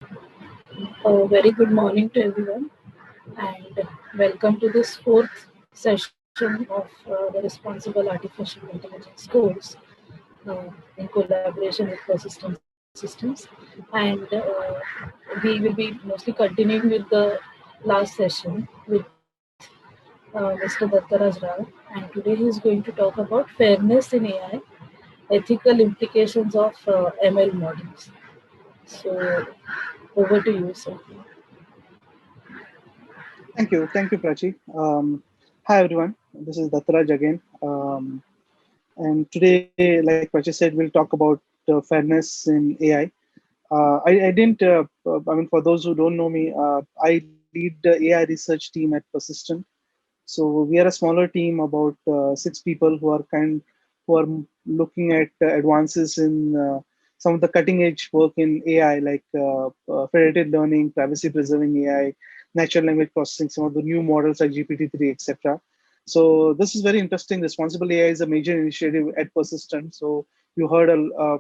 A very good morning to everyone, and welcome to this fourth session of the Responsible Artificial Intelligence course in collaboration with Persistent Systems. And we will be mostly continuing with the last session with Mr. Dattaraj Rao, and today he is going to talk about fairness in AI, ethical implications of ML models. So, over to you, sir. Thank you, Prachi. Hi everyone, this is Dattaraj again. And today, like Prachi said, we'll talk about fairness in AI. I didn't, for those who don't know me, I lead the AI research team at Persistent. So we are a smaller team, about six people who are looking at advances in some of the cutting edge work in AI, like federated learning, privacy preserving AI, natural language processing, some of the new models like GPT-3, etc. So this is very interesting. Responsible AI is a major initiative at Persistent. So you heard a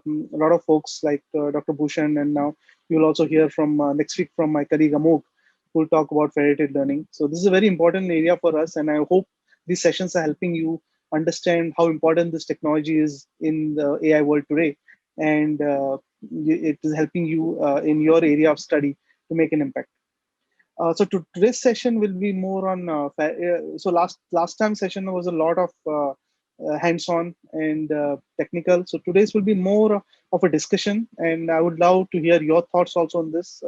lot of folks like Dr. Bhushan, and now you'll also hear from next week from my colleague Amok, who will talk about federated learning. So this is a very important area for us, and I hope these sessions are helping you understand how important this technology is in the AI world today, and it is helping you in your area of study to make an impact. Today's session will be more on. So last time session was a lot of hands-on and technical. So today's will be more of a discussion, and I would love to hear your thoughts also on this.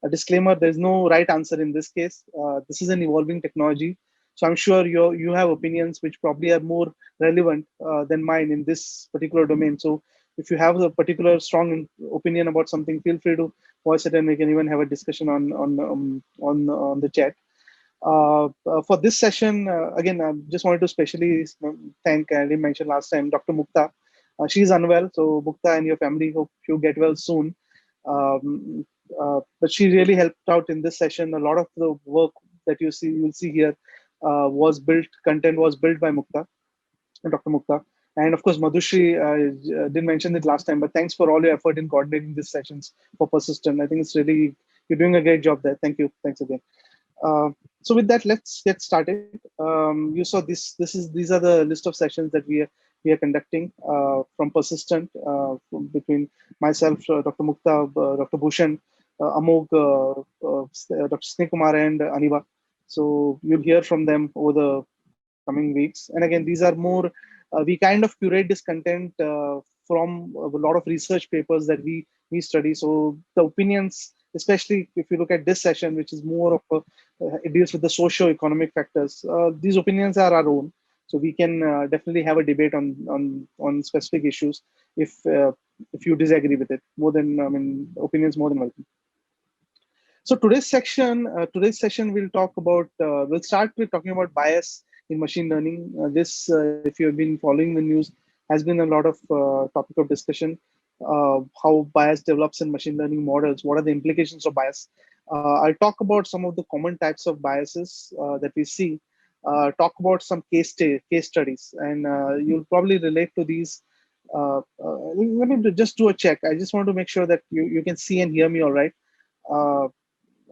A disclaimer: there's no right answer in this case. This is an evolving technology, so I'm sure you have opinions which probably are more relevant than mine in this particular domain. So if you have a particular strong opinion about something, feel free to voice it, and we can even have a discussion on the chat. For this session, again, I just wanted to specially thank, I didn't mention last time, Dr. Mukta. She's unwell, so Mukta and your family, hope you get well soon. But she really helped out in this session. A lot of the work that you'll see here content was built by Mukta, Dr. Mukta. And of course, Madhushri didn't mention it last time, but thanks for all your effort in coordinating these sessions for Persistent. I think you're doing a great job there. Thank you. Thanks again. Uh, so with that, let's get started. You saw these are the list of sessions that we are conducting from Persistent, between myself, Dr. Mukta, Dr. Bhushan, Amog, Dr. Sneh Kumar, and Aniba. So you'll hear from them over the coming weeks. And again, these are more, we kind of curate this content from a lot of research papers that we study. So the opinions, especially if you look at this session, which is more of it deals with the socio-economic factors. These opinions are our own, so we can definitely have a debate on specific issues if you disagree with it. More than, I mean, opinions more than welcome. So today's session, we'll start with talking about bias in machine learning. If you have been following the news, has been a lot of topic of discussion. How bias develops in machine learning models. What are the implications of bias? I'll talk about some of the common types of biases that we see. Talk about some case studies, and you'll probably relate to these. Let me just do a check. I just want to make sure that you can see and hear me all right. Uh,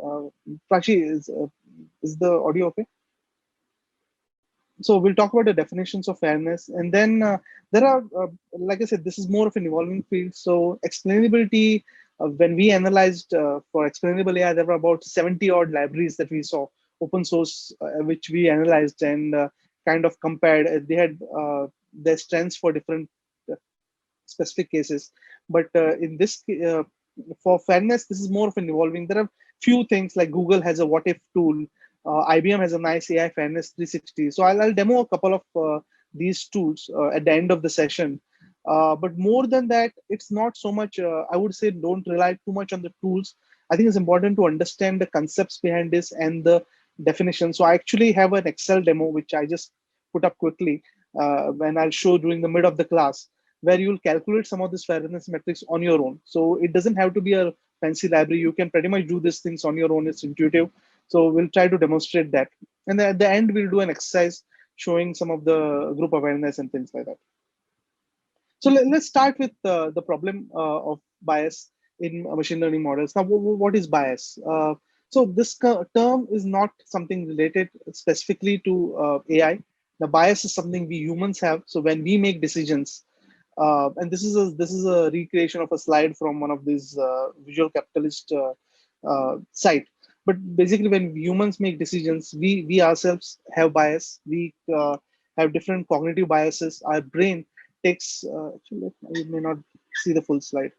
uh, Prachi, is the audio okay? So we'll talk about the definitions of fairness, and then there are, like I said, this is more of an evolving field. So explainability, when we analyzed for explainable AI, there were about 70 odd libraries that we saw, open source, which we analyzed and kind of compared. They had their strengths for different specific cases. But in this, for fairness, this is more of an evolving. There are few things like Google has a what if tool. IBM has a nice AI fairness 360. So I'll demo a couple of these tools at the end of the session. But more than that, it's not so much, I would say, don't rely too much on the tools. I think it's important to understand the concepts behind this and the definition. So I actually have an Excel demo, which I just put up quickly, when I'll show during the mid of the class, where you'll calculate some of these fairness metrics on your own. So it doesn't have to be a fancy library. You can pretty much do these things on your own. It's intuitive. So we'll try to demonstrate that. And then at the end, we'll do an exercise showing some of the group awareness and things like that. So let's start with the problem of bias. in machine learning models. Now, what is bias? So this term is not something related specifically to AI. The bias is something we humans have. So when we make decisions, and this is a recreation of a slide from one of these visual capitalist site. But basically, when humans make decisions, we ourselves have bias. We have different cognitive biases. Our brain takes. Actually, I may not see the full slide.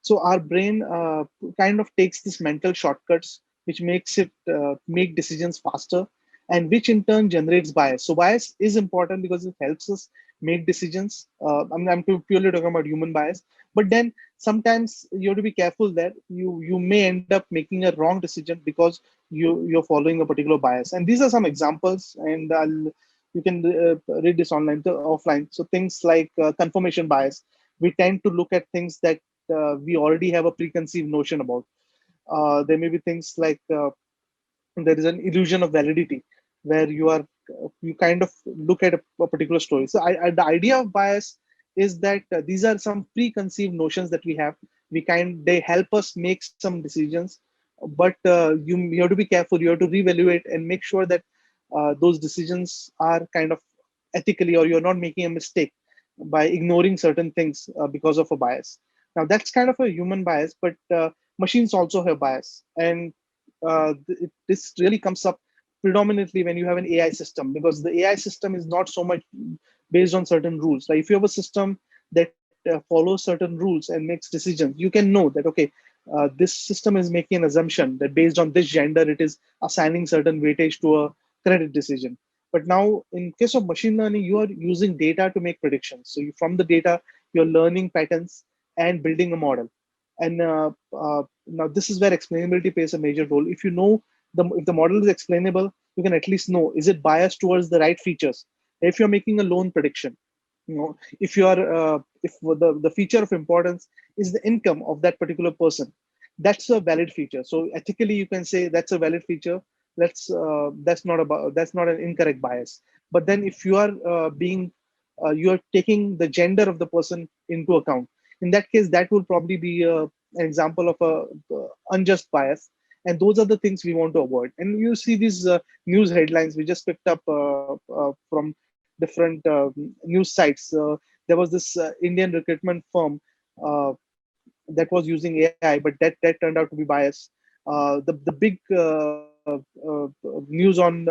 So our brain kind of takes this mental shortcuts, which makes it make decisions faster, and which in turn generates bias. So bias is important because it helps us make decisions. I'm purely talking about human bias, but then sometimes you have to be careful that you may end up making a wrong decision because you're following a particular bias. And these are some examples, and you can read this offline. So things like confirmation bias. We tend to look at things that we already have a preconceived notion about. There may be things like there is an illusion of validity where you kind of look at a particular story. So the idea of bias is that these are some preconceived notions that we have. They help us make some decisions, but you have to be careful. You have to reevaluate and make sure that those decisions are kind of ethically, or you're not making a mistake by ignoring certain things because of a bias. Now that's kind of a human bias, but machines also have bias, and this really comes up predominantly when you have an AI system, because the AI system is not so much based on certain rules. Like if you have a system that follows certain rules and makes decisions, you can know that okay, this system is making an assumption that based on this gender, it is assigning certain weightage to a credit decision. But now, in case of machine learning, you are using data to make predictions. So from the data, you're learning patterns and building a model. And now this is where explainability plays a major role. If you know if the model is explainable, you can at least know, is it biased towards the right features. If you're making a loan prediction, if you are if the feature of importance is the income of that particular person, that's a valid feature. So ethically, you can say that's a valid feature. That's not an incorrect bias. But then if you are you are taking the gender of the person into account, in that case, that will probably be an example of a unjust bias. And those are the things we want to avoid. And you see these news headlines we just picked up from different news sites. There was this Indian recruitment firm that was using AI, but that turned out to be biased. The big news on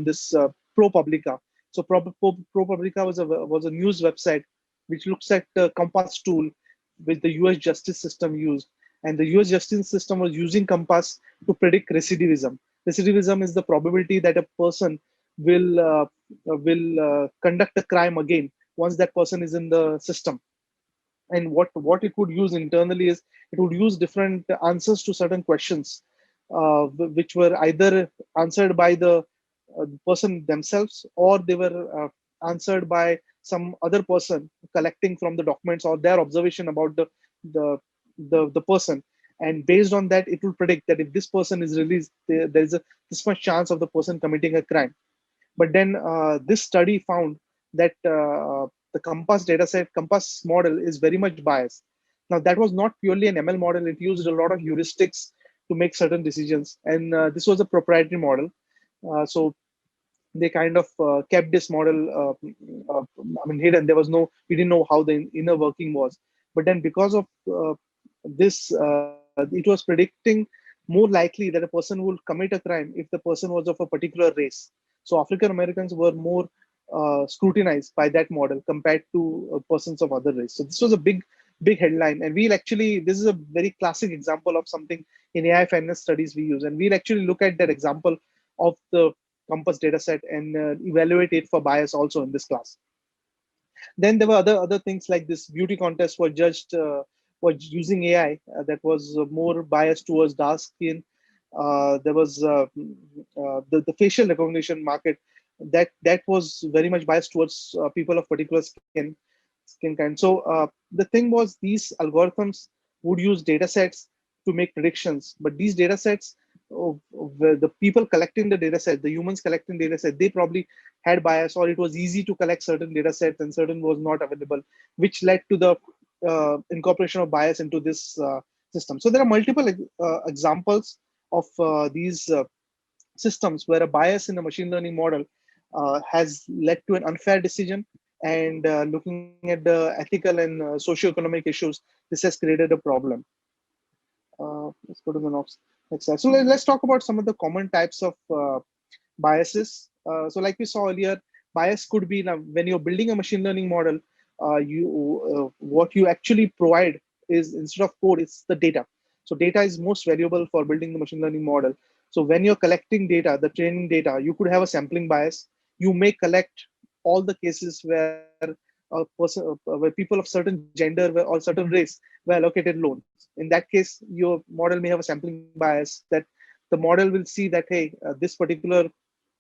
this ProPublica. So ProPublica was a news website which looks at the Compass tool which the U.S. justice system used, and the U.S. justice system was using Compass to predict recidivism. Recidivism is the probability that a person will conduct a crime again once that person is in the system. And what it would use internally is it would use different answers to certain questions, which were either answered by the person themselves, or they were answered by some other person collecting from the documents or their observation about the the person. And based on that, it will predict that if this person is released, there is this much chance of the person committing a crime. But then this study found that the Compass model is very much biased. Now, that was not purely an ML model. It used a lot of heuristics to make certain decisions. And this was a proprietary model. So they kind of kept this model, hidden. We didn't know how the inner working was. But then because of this, it was predicting more likely that a person will commit a crime if the person was of a particular race. So African Americans were more scrutinized by that model compared to persons of other race. So this was a big headline. And this is a very classic example of something in AI fairness studies we use. And we'll actually look at that example of the Compass dataset and evaluate it for bias also in this class. Then there were other things like this beauty contest was using AI that was more biased towards dark skin. There was the facial recognition market that was very much biased towards people of particular skin kind. So the thing was, these algorithms would use data sets to make predictions, but these data sets, the people collecting the data set, the humans collecting data set, they probably had bias, or it was easy to collect certain data sets and certain was not available, which led to the incorporation of bias into this system. So there are multiple examples of these systems where a bias in a machine learning model has led to an unfair decision. And looking at the ethical and socio-economic issues, this has created a problem. Let's go to the next slide. So let's talk about some of the common types of biases. So like we saw earlier, bias could be, now when you're building a machine learning model, what you actually provide is, instead of code, it's the data. So data is most valuable for building the machine learning model. So when you're collecting data, the training data, you could have a sampling bias. You may collect all the cases where where people of certain gender or certain race were allocated loans. In that case, your model may have a sampling bias, that the model will see that, hey, this particular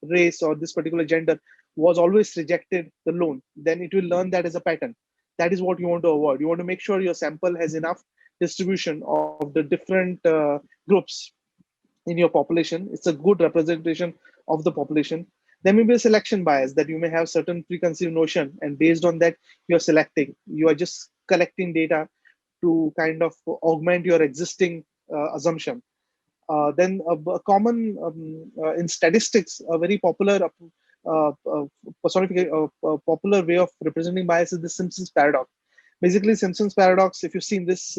race or this particular gender was always rejected the loan. Then it will learn that as a pattern. That is what you want to avoid. You want to make sure your sample has enough distribution of the different groups in your population. It's a good representation of the population. There may be a selection bias, that you may have certain preconceived notion, and based on that, you're selecting. You are just collecting data to kind of augment your existing assumption. Then a common in statistics, a very popular popular way of representing bias is the Simpson's paradox. Basically, Simpson's paradox, if you've seen this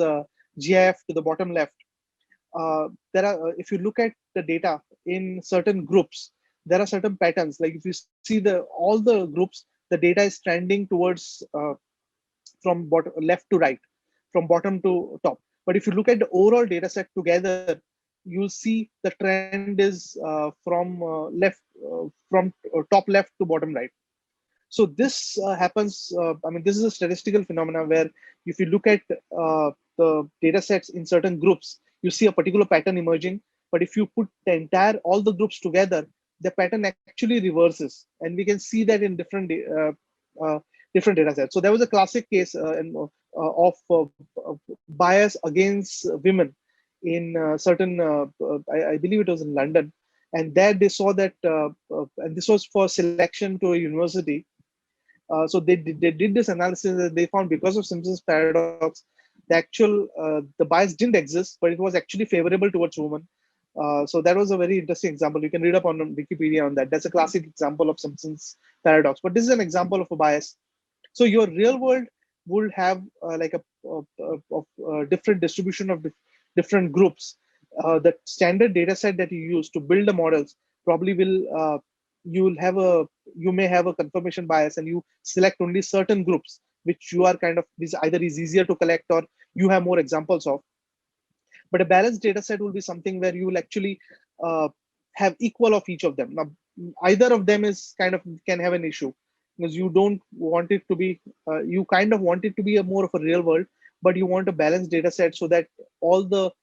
GIF to the bottom left, there are, if you look at the data in certain groups, there are certain patterns. Like if you see all the groups, the data is trending towards from bottom left to right, from bottom to top. But if you look at the overall data set together, you'll see the trend is from top left to bottom right. So this happens. I mean, this is a statistical phenomena where if you look at the data sets in certain groups, you see a particular pattern emerging. But if you put the entire all the groups together, the pattern actually reverses, and we can see that in different data sets. So there was a classic case of bias against women in certain. I believe it was in London, and there they saw that, and this was for selection to a university. So they did this analysis, and they found, because of Simpson's paradox, the bias didn't exist, but it was actually favorable towards women. So that was a very interesting example. You can read up on Wikipedia on that. That's a classic example of Simpson's paradox. But this is an example of a bias. So your real world would have like a different distribution of different groups. The standard data set that you use to build the models probably will you may have a confirmation bias, and you select only certain groups which you are kind of either is easier to collect or you have more examples of. But a balanced data set will be something where you will actually uh, have equal of each of them. Now, either of them is kind of can have an issue, because you don't want it to be, you kind of want it to be a more of a real world, but you want a balanced data set so that all the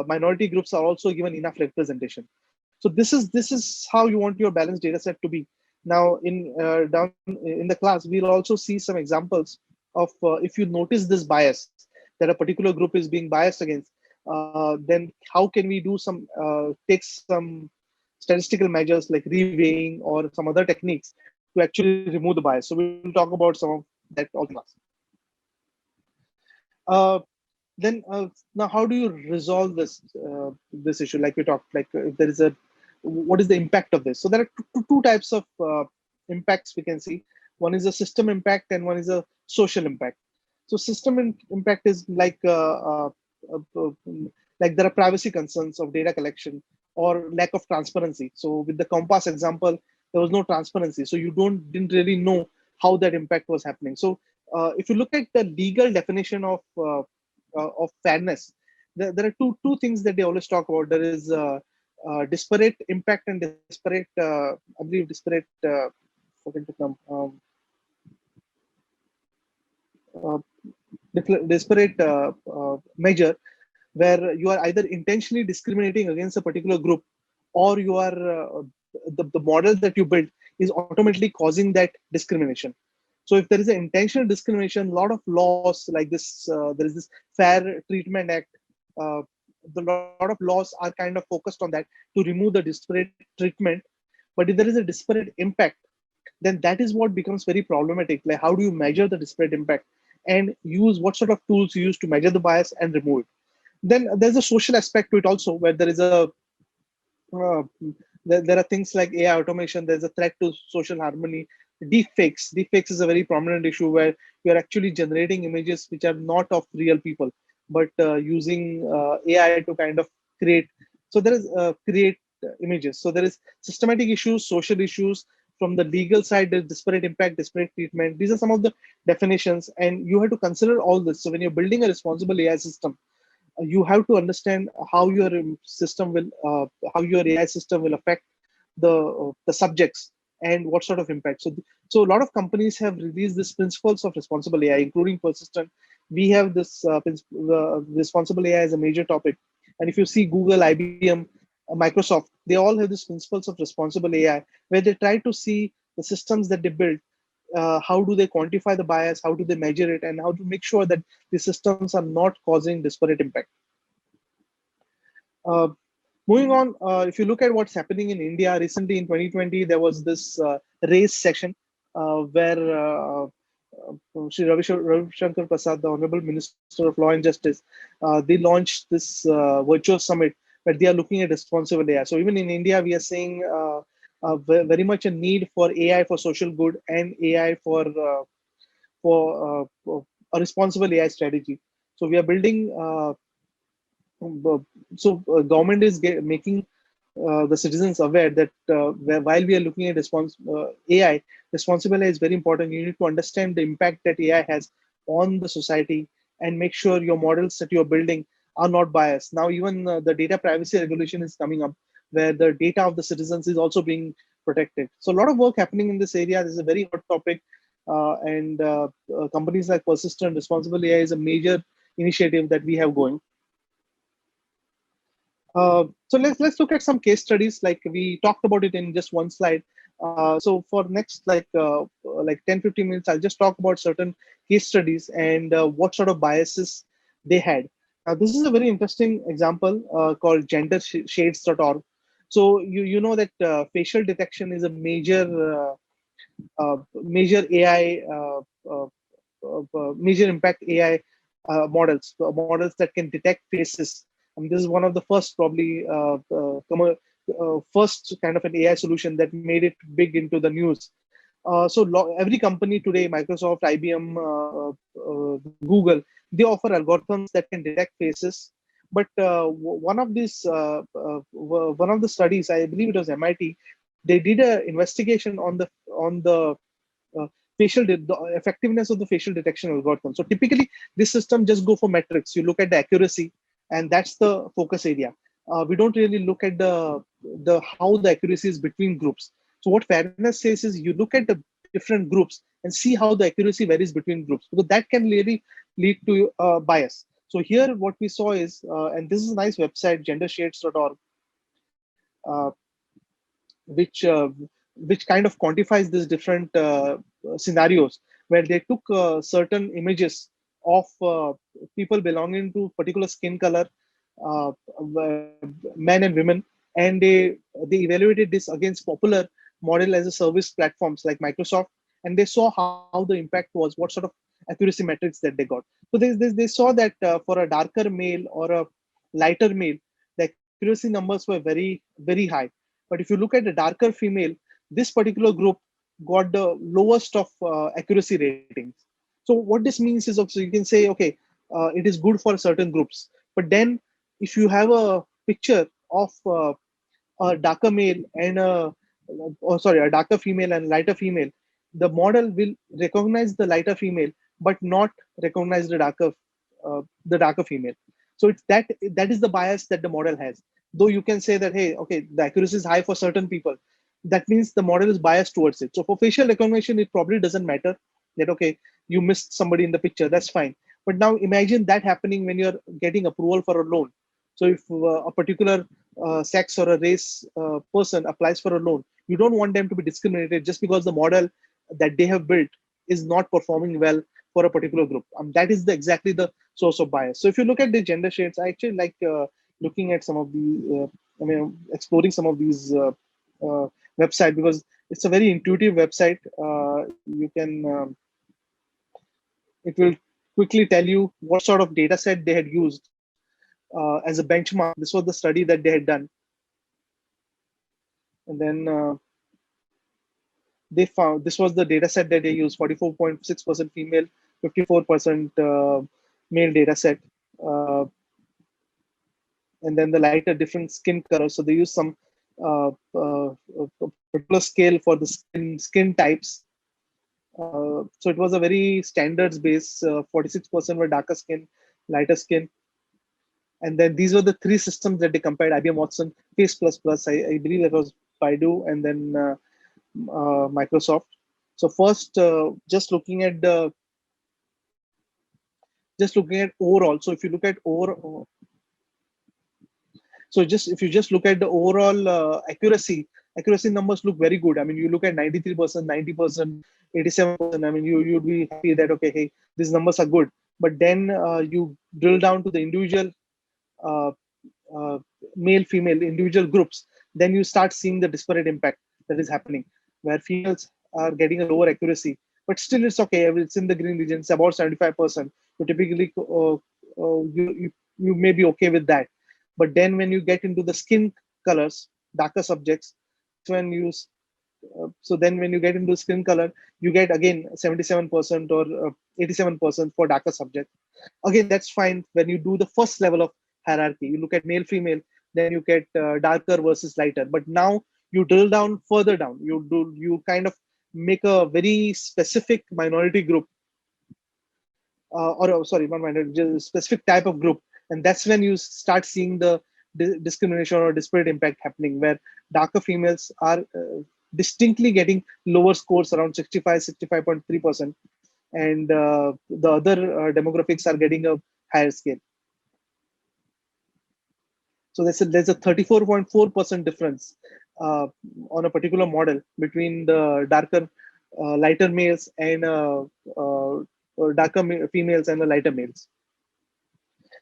minority groups are also given enough representation. So this is how you want your balanced data set to be. Now, down in the class, we'll also see some examples of if you notice this bias, that a particular group is being biased against, then how can we do take some statistical measures like reweighing or some other techniques to actually remove the bias. So we'll talk about some of that also in class. Then now, how do you resolve this issue? Like we talked, like if there is what is the impact of this? So there are two types of impacts we can see. One is a system impact, and one is a social impact. So system impact is like there are privacy concerns of data collection or lack of transparency. So with the Compass example, there was no transparency, so you didn't really know how that impact was happening. So if you look at the legal definition of fairness, there are two things that they always talk about. There is disparate impact and disparate, I believe disparate, forget the term, uh, disparate measure, where you are either intentionally discriminating against a particular group, or you are the model that you build is automatically causing that discrimination. So if there is an intentional discrimination, a lot of laws like this, there is this Fair Treatment Act. The lot of laws are kind of focused on that to remove the disparate treatment. But if there is a disparate impact, then that is what becomes very problematic. Like, how do you measure the disparate impact? and use what sort of tools you use to measure the bias and remove it. Then there's a social aspect to it also, where there is a uh, there are things like AI automation. There's a threat to social harmony. Deepfakes is a very prominent issue where you're actually generating images which are not of real people, but using AI to kind of create. So there is create images. So there is systematic issues, social issues. From the legal side, there's disparate impact, disparate treatment. These are some of the definitions, and you have to consider all this. So when you're building a responsible AI system, you have to understand how your system will how your AI system will affect the subjects and what sort of impact. So a lot of companies have released these principles of responsible AI, including Persistent. We have this responsible AI as a major topic, and if you see Google, IBM, Microsoft, they all have these principles of responsible AI, where they try to see the systems that they build, how do they quantify the bias, how do they measure it, and how to make sure that the systems are not causing disparate impact. Uh, Moving on, if you look at what's happening in India recently in 2020, there was this race session where Shri Ravi Shankar Prasad, the Honorable Minister of Law and Justice, they launched this virtual summit where they are looking at responsible AI. So even in India, we are seeing very much a need for AI for social good and AI for a responsible AI strategy. So we are building government is making the citizens aware that while we are looking at AI, responsible AI is very important. You need to understand the impact that AI has on the society and make sure your models that you're building are not biased. Now, even the data privacy regulation is coming up, where the data of the citizens is also being protected. So a lot of work happening in this area. This is a very hot topic, and companies like Persistent Responsible AI is a major initiative that we have going. So let's look at some case studies. Like we talked about it in just one slide. So for next like 10-15 minutes, I'll just talk about certain case studies and what sort of biases they had. This is a very interesting example called gendershades.org. So you know that facial detection is a major AI major impact AI models that can detect faces. And this is one of the first, probably first kind of an AI solution that made it big into the news. Every company today, Microsoft, IBM, Google, they offer algorithms that can detect faces. But one of the studies, I believe it was MIT, they did an investigation uh, the effectiveness of the facial detection algorithm. So typically, this system just go for metrics. You look at the accuracy, and that's the focus area. We don't really look at the how the accuracy is between groups. So what fairness says is you look at the different groups and see how the accuracy varies between groups, because that can really lead to bias. So here, what we saw is, and this is a nice website, gendershades.org, uh, which uh, which kind of quantifies these different scenarios, where they took certain images of people belonging to particular skin color, uh, men and women, and they evaluated this against popular model as a service platforms like Microsoft, and they saw how the impact was, what sort of accuracy metrics that they got. So they saw that for a darker male or a lighter male, the accuracy numbers were very high. But if you look at the darker female, this particular group got the lowest of accuracy ratings. So what this means is, also you can say, okay, it is good for certain groups. But then if you have a picture of a darker male and a darker female and lighter female, the model will recognize the lighter female, but not recognize the darker female. So it's that is the bias that the model has. Though you can say that, hey, okay, the accuracy is high for certain people, that means the model is biased towards it. So for facial recognition, it probably doesn't matter that, okay, you missed somebody in the picture, that's fine. But now imagine that happening when you're getting approval for a loan. So if a particular sex or a race person applies for a loan, you don't want them to be discriminated just because the model that they have built is not performing well for a particular group. That is exactly the source of bias. So if you look at the gender shades, I actually like looking at some of the, exploring some of these uh, website, because it's a very intuitive website. You can it will quickly tell you what sort of data set they had used as a benchmark. This was the study that they had done. And then they found this was the data set that they used: 44.6% female, 54% male data set. Uh, and then the lighter different skin color. So they use some particular scale for the skin types. So it was a very standards based. 46% were darker skin, lighter skin. And then these were the three systems that they compared: IBM Watson, Face Plus Plus. I believe that was Baidu, and then Microsoft. So first, just looking at overall. So if you look at overall, so just if you just look at the overall accuracy numbers look very good. I mean, you look at 93%, 90%, 87%. I mean, you'd be happy that okay, hey, these numbers are good. But then you drill down to the individual uh, uh, male female individual groups, then you start seeing the disparate impact that is happening, where females are getting a lower accuracy, but still it's okay. It's in the green region. It's about 75%. So typically you may be okay with that. But then when you get into the skin colors, darker subjects, when you so then when you get into skin color, you get again 77% or 87% for darker subjects. Again, that's fine when you do the first level of hierarchy. You look at male, female, then you get darker versus lighter. But now you drill down further down. You kind of make a very specific minority group, or sorry, not minority, just specific type of group, and that's when you start seeing the discrimination or disparate impact happening, where darker females are distinctly getting lower scores around 65, 65.3%, and the other demographics are getting a higher scale. So there's a 34.4% difference on a particular model between the lighter males and females and the lighter males.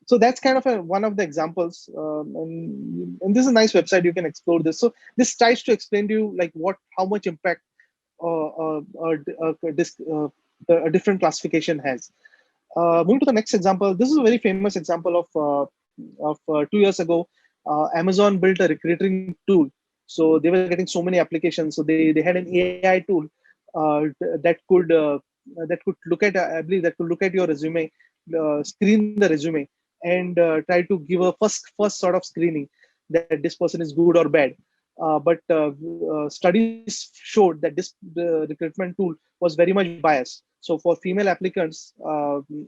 So that's kind of one of the examples, and this is a nice website. You can explore this. So this tries to explain to you like how much impact a different classification has. Moving to the next example, this is a very famous example of 2 years ago. Amazon built a recruiting tool. So they were getting so many applications. So they had an AI tool that could look at, I believe, that could look at your resume, screen the resume, and try to give a first sort of screening that this person is good or bad. But studies showed that the recruitment tool was very much biased. So for female applicants,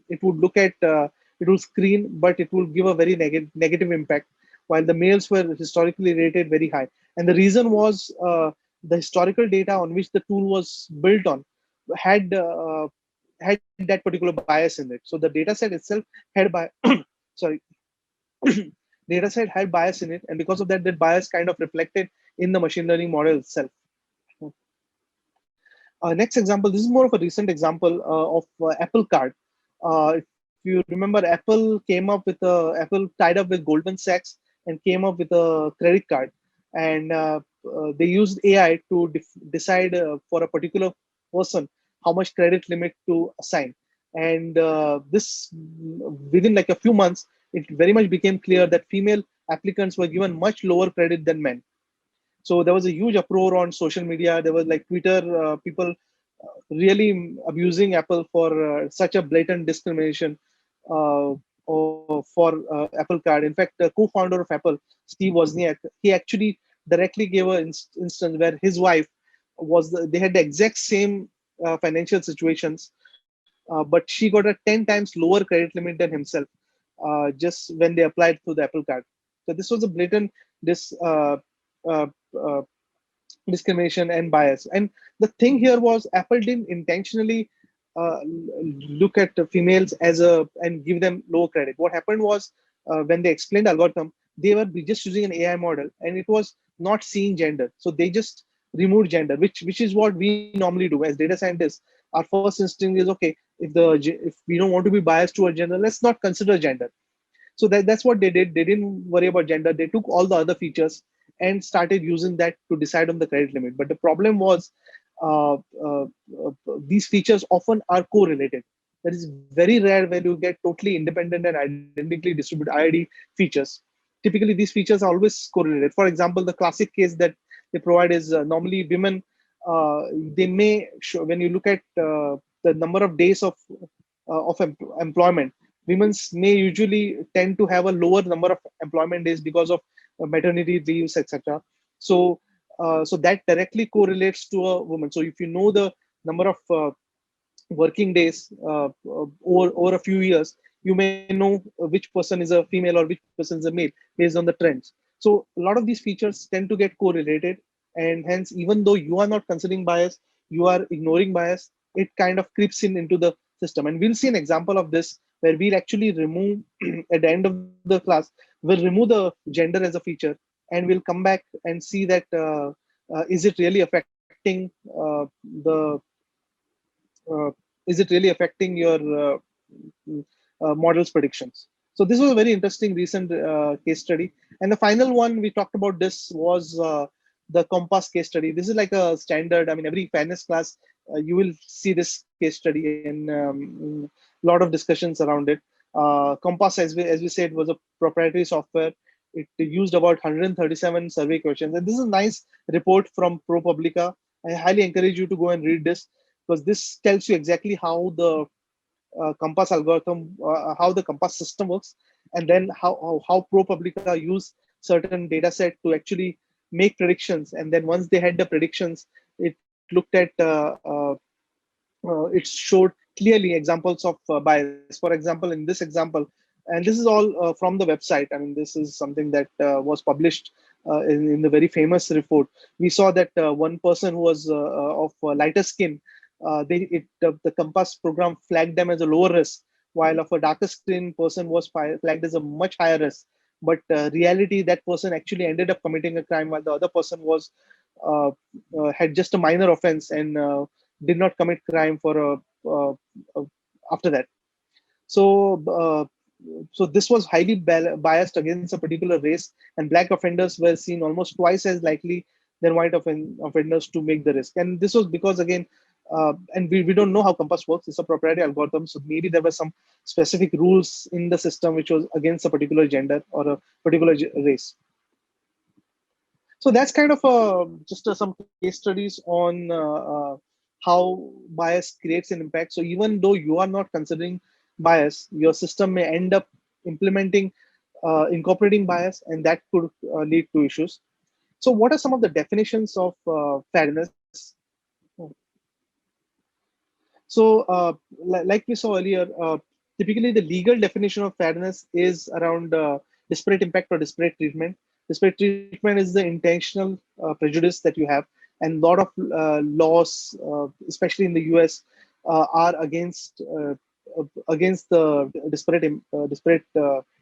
it would look at it will screen, but it will give a very negative impact, while the males were historically rated very high. And the reason was the historical data on which the tool was built on had had that particular bias in it. So the data set itself had sorry data set had bias in it, and because of that, that bias kind of reflected in the machine learning model itself. Next example, this is more of a recent example of Apple Card. If you remember, Apple tied up with Goldman Sachs and came up with a credit card, and they used AI to decide for a particular person how much credit limit to assign. And this within like a few months, it very much became clear that female applicants were given much lower credit than men. So there was a huge uproar on social media. There was like Twitter, people really abusing Apple for such a blatant discrimination for Apple Card. In fact, the co-founder of Apple, Steve Wozniak, he actually directly gave an instance where his wife they had the exact same financial situations, but she got a 10 times lower credit limit than himself just when they applied to the Apple Card. So this was a blatant this uh, uh, discrimination and bias. And the thing here was Apple didn't intentionally look at the females and give them low credit. What happened was when they explained the algorithm, they were just using an AI model, and it was not seeing gender. So they just removed gender, which is what we normally do as data scientists. Our first instinct is okay, if we don't want to be biased towards gender, let's not consider gender. So that's what they did. They didn't worry about gender. They took all the other features and started using that to decide on the credit limit. But the problem was uh, uh, these features often are correlated. That is very rare where you get totally independent and identically distributed IID features. Typically, these features are always correlated. For example, the classic case that they provide is normally women, they may show, when you look at the number of days of employment, women may usually tend to have a lower number of employment days because of maternity leaves, etc. So that directly correlates to a woman. So if you know the number of working days over a few years, you may know which person is a female or which person is a male based on the trends. So a lot of these features tend to get correlated, and hence, even though you are not considering bias, you are ignoring bias, it kind of creeps in into the system. And we'll see an example of this where we'll actually remove at the end of the class, we'll remove the gender as a feature, and we'll come back and see that is it really affecting the uh, is it really affecting your model's predictions? So this was a very interesting recent case study. And the final one we talked about this was the Compass case study. This is like a standard. I mean, every fairness class you will see this case study, and a lot of discussions around it. Compass, as we said, was a proprietary software. It used about 137 survey questions, and this is a nice report from ProPublica. I highly encourage you to go and read this, because this tells you exactly how the Compass algorithm, how the Compass system works, and then how ProPublica use certain data set to actually make predictions. And then once they had the predictions, it looked at it showed clearly examples of bias. For example, in this example, and this is all from the website. I mean, this is something that was published in the very famous report. We saw that one person who was of lighter skin, the Compass program flagged them as a lower risk, while of a darker skin person was flagged as a much higher risk. But reality, that person actually ended up committing a crime, while the other person was uh, had just a minor offense and did not commit crime for uh, after that. So, this was highly biased against a particular race, and black offenders were seen almost twice as likely than white offenders to make the risk. And this was because, again, and we don't know how Compass works. It's a proprietary algorithm, so maybe there were some specific rules in the system which was against a particular gender or a particular race. So that's kind of just some case studies on how bias creates an impact. So even though you are not considering bias, your system may end up implementing, incorporating bias, and that could lead to issues. So what are some of the definitions of fairness? So, like we saw earlier, typically the legal definition of fairness is around disparate impact or disparate treatment. Disparate treatment is the intentional prejudice that you have, and a lot of laws, especially in the US, are against the disparate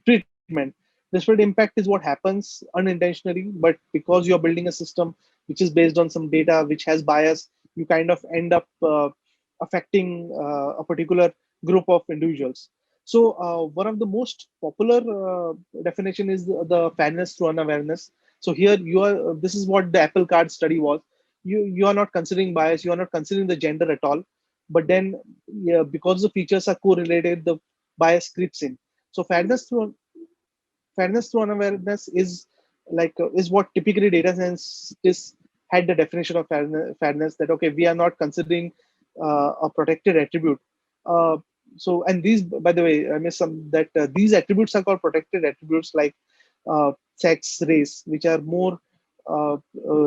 treatment. Disparate impact is what happens unintentionally, but because you're building a system which is based on some data which has bias, you kind of end up affecting a particular group of individuals. So one of the most popular definition is the fairness through unawareness. So here you are. This is what the Apple Card study was. You are not considering bias. You are not considering the gender at all. But then, yeah, because the features are correlated, the bias creeps in. So fairness through unawareness is what typically data scientists had the definition of fairness, that okay, we are not considering a protected attribute. uh, and these, by the way, I missed some that these attributes are called protected attributes, like sex, race, which are more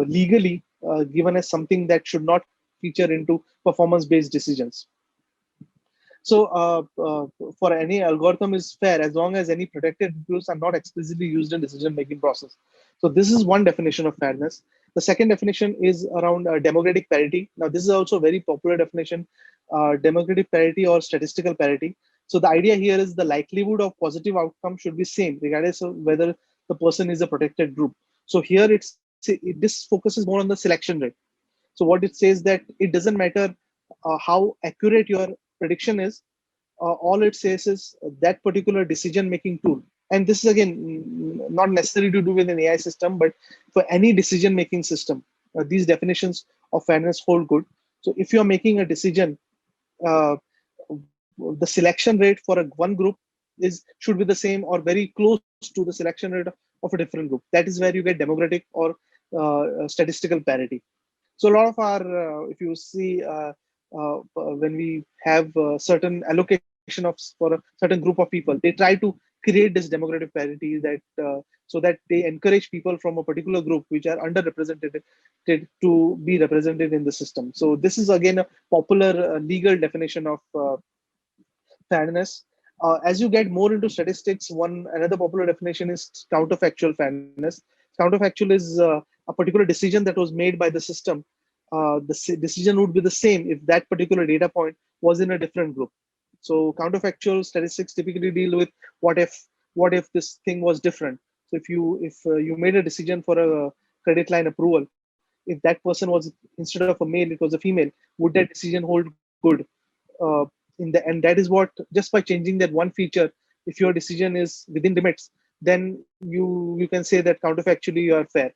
legally given as something that should not feature into performance based decisions. So for any algorithm is fair as long as any protected rules are not explicitly used in decision-making process. So this is one definition of fairness. The second definition is around democratic parity. Now this is also a very popular definition, democratic parity or statistical parity. So the idea here is the likelihood of positive outcome should be same regardless of whether the person is a protected group. So here this focuses more on the selection rate. So what it says that it doesn't matter how accurate your prediction is. All it says is that particular decision making tool. And this is again not necessary to do with an AI system, but for any decision making system, these definitions of fairness hold good. So if you're making a decision, uh, the selection rate for one group is should be the same or very close to the selection rate of a different group. That is where you get demographic or statistical parity. So a lot of our, if you see, when we have certain allocation of for a certain group of people, they try to create this demographic parity that so that they encourage people from a particular group which are underrepresented to be represented in the system. So this is again a popular legal definition of fairness. As you get more into statistics, one another popular definition is counterfactual fairness. Counterfactual is a particular decision that was made by the system. Decision would be the same if that particular data point was in a different group. So counterfactual statistics typically deal with what if what if this thing was different. So if you made a decision for a credit line approval, if that person was instead of a male, it was a female, would that decision hold good? Uh, and that is what, just by changing that one feature, if your decision is within limits, then you can say that counterfactually you are fair.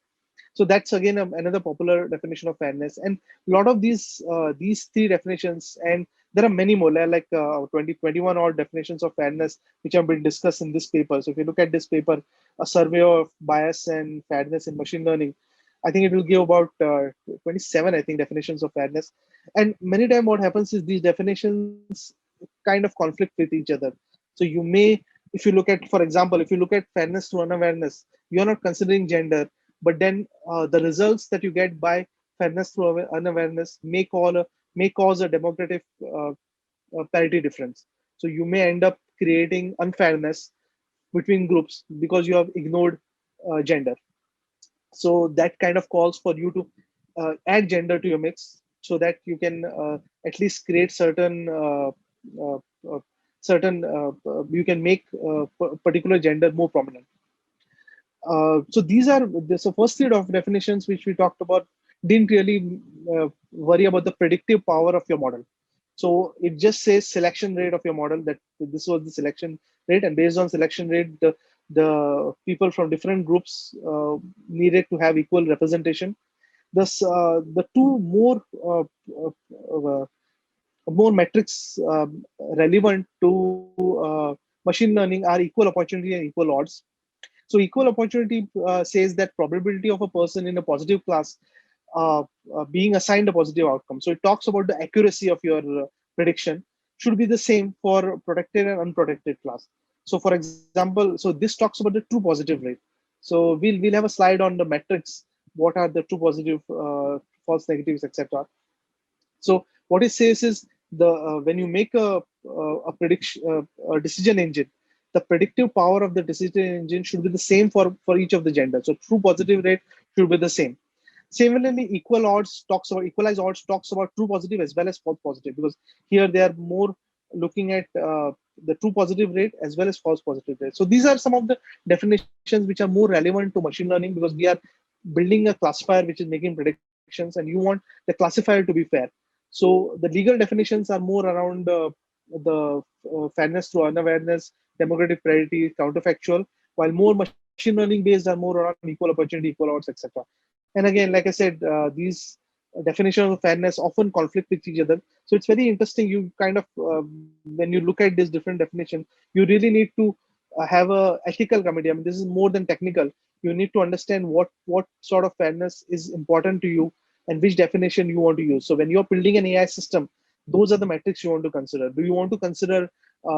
So that's again another popular definition of fairness. And a lot of these three definitions, and there are many more, like 20 21 odd definitions of fairness which have been discussed in this paper. So if you look at this paper, a survey of bias and fairness in machine learning, I think it will give about 27, I think, definitions of fairness. And many times what happens is these definitions kind of conflict with each other. So you may, if you look at, for example, if you look at fairness to unawareness, you're not considering gender, but then the results that you get by fairness through unawareness may cause a democratic parity difference. So you may end up creating unfairness between groups because you have ignored gender. So that kind of calls for you to add gender to your mix so that you can at least create uh, uh, you can make particular gender more prominent. So these are so first set of definitions which we talked about didn't really worry about the predictive power of your model. So it just says selection rate of your model, that this was the selection rate, and based on selection rate, the people from different groups needed to have equal representation. The two more metrics relevant to machine learning are equal opportunity and equal odds. So equal opportunity says that probability of a person in a positive class being assigned a positive outcome. So it talks about the accuracy of your prediction should be the same for protected and unprotected class. So for example, so this talks about the true positive rate. So we'll have a slide on the metrics. What are the true positive, false negatives, etc. So what it says is the when you make a prediction a decision engine, the predictive power of the decision engine should be the same for each of the gender. So true positive rate should be the same. Similarly, equalized odds talks about true positive as well as false positive, because here they are more looking at the true positive rate as well as false positive rate. So these are some of the definitions which are more relevant to machine learning, because we are building a classifier which is making predictions, and you want the classifier to be fair. So the legal definitions are more around the fairness through unawareness, democratic priority, counterfactual, while more machine learning based are more around equal opportunity, equal odds, etc. And again, like I said, these definitions of fairness often conflict with each other. So it's very interesting. You kind of, when you look at this different definition, you really need to have a ethical committee. I mean, this is more than technical. You need to understand what sort of fairness is important to you and which definition you want to use. So when you're building an AI system, those are the metrics you want to consider. Do you want to consider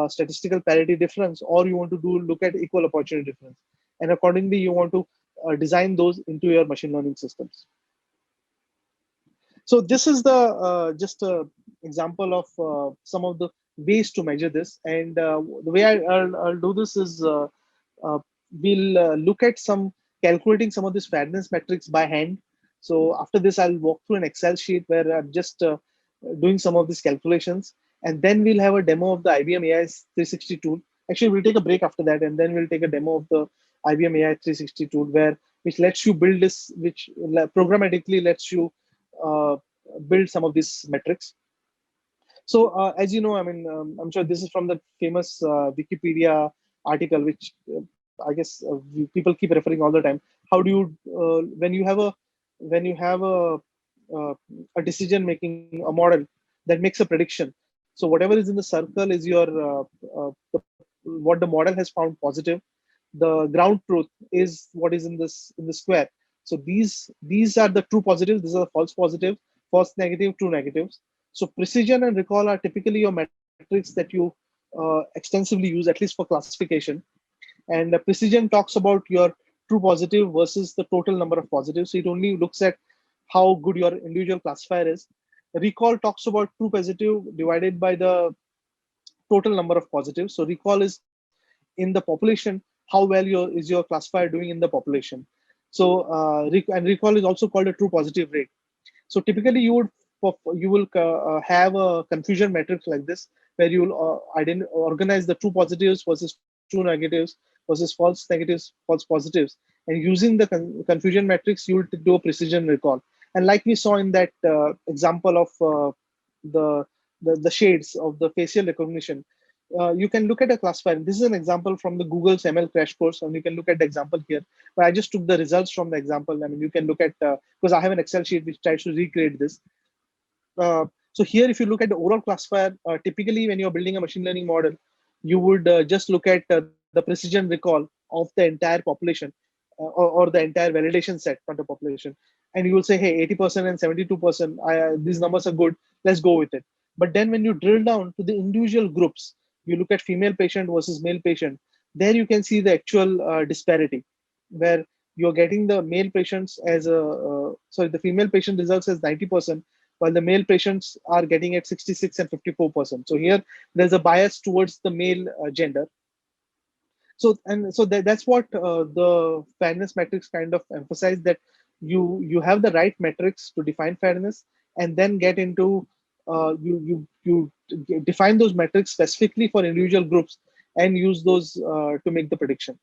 statistical parity difference, or you want to look at equal opportunity difference? And accordingly, you want to design those into your machine learning systems. So this is the just a example of some of the ways to measure this. And the way I'll do this is uh, we'll look at some calculating some of these fairness metrics by hand. So after this, I'll walk through an Excel sheet where I'm just doing some of these calculations, and then we'll have a demo of the IBM AI 360 tool. Actually, we'll take a break after that, and then we'll take a demo of the IBM AI 360 tool, where which lets you build this, which programmatically lets you uh, build some of these metrics. So as you know, I mean, I'm sure this is from the famous Wikipedia article, which I guess people keep referring all the time. How do you when you have a decision making a model that makes a prediction? So whatever is in the circle is your what the model has found positive. The ground truth is what is in the square. So these are the true positives. These are the false positives, false negative, true negatives. So precision and recall are typically your metrics that you extensively use, at least for classification. And precision talks about your true positive versus the total number of positives. So it only looks at how good your individual classifier is. Recall talks about true positive divided by the total number of positives. So recall is in the population, how well is your classifier doing in the population. So and recall is also called a true positive rate. So typically you will have a confusion matrix like this, where you will organize the true positives versus true negatives versus false negatives, false positives, and using the confusion matrix, you will do a precision recall. And like we saw in that example of the, the shades of the facial recognition, you can look at a classifier. This is an example from the Google's ML crash course, and you can look at the example here. But I just took the results from the example. I mean, you can look at because I have an Excel sheet which tries to recreate this. So here, if you look at the overall classifier, typically when you're building a machine learning model, you would just look at the precision recall of the entire population or the entire validation set from the population. And you will say, hey, 80% and 72%, these numbers are good, let's go with it. But then when you drill down to the individual groups, you look at female patient versus male patient, there you can see the actual disparity, where you're getting the male patients as sorry, the female patient results as 90%, while the male patients are getting at 66 and 54%. So here there's a bias towards the male gender. So that's what the fairness metrics kind of emphasize, that you have the right metrics to define fairness, and then get into you define those metrics specifically for individual groups and use those to make the prediction.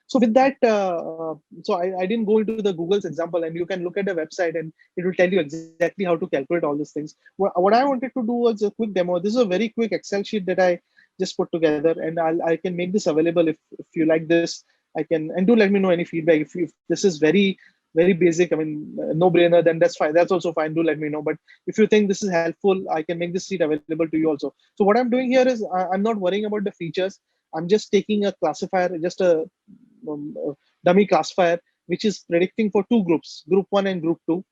So with that, so I didn't go into the Google's example, and you can look at the website and it will tell you exactly how to calculate all these things. What I wanted to do was a quick demo. This is a very quick Excel sheet that I just put together, and I can make this available if you like this. I can, and do let me know any feedback. If this is very basic, I mean, no brainer, then that's fine. That's also fine. Do let me know. But if you think this is helpful, I can make this sheet available to you also. So what I'm doing here is I'm not worrying about the features. I'm just taking a classifier, just a dummy classifier, which is predicting for two groups, group one and group two.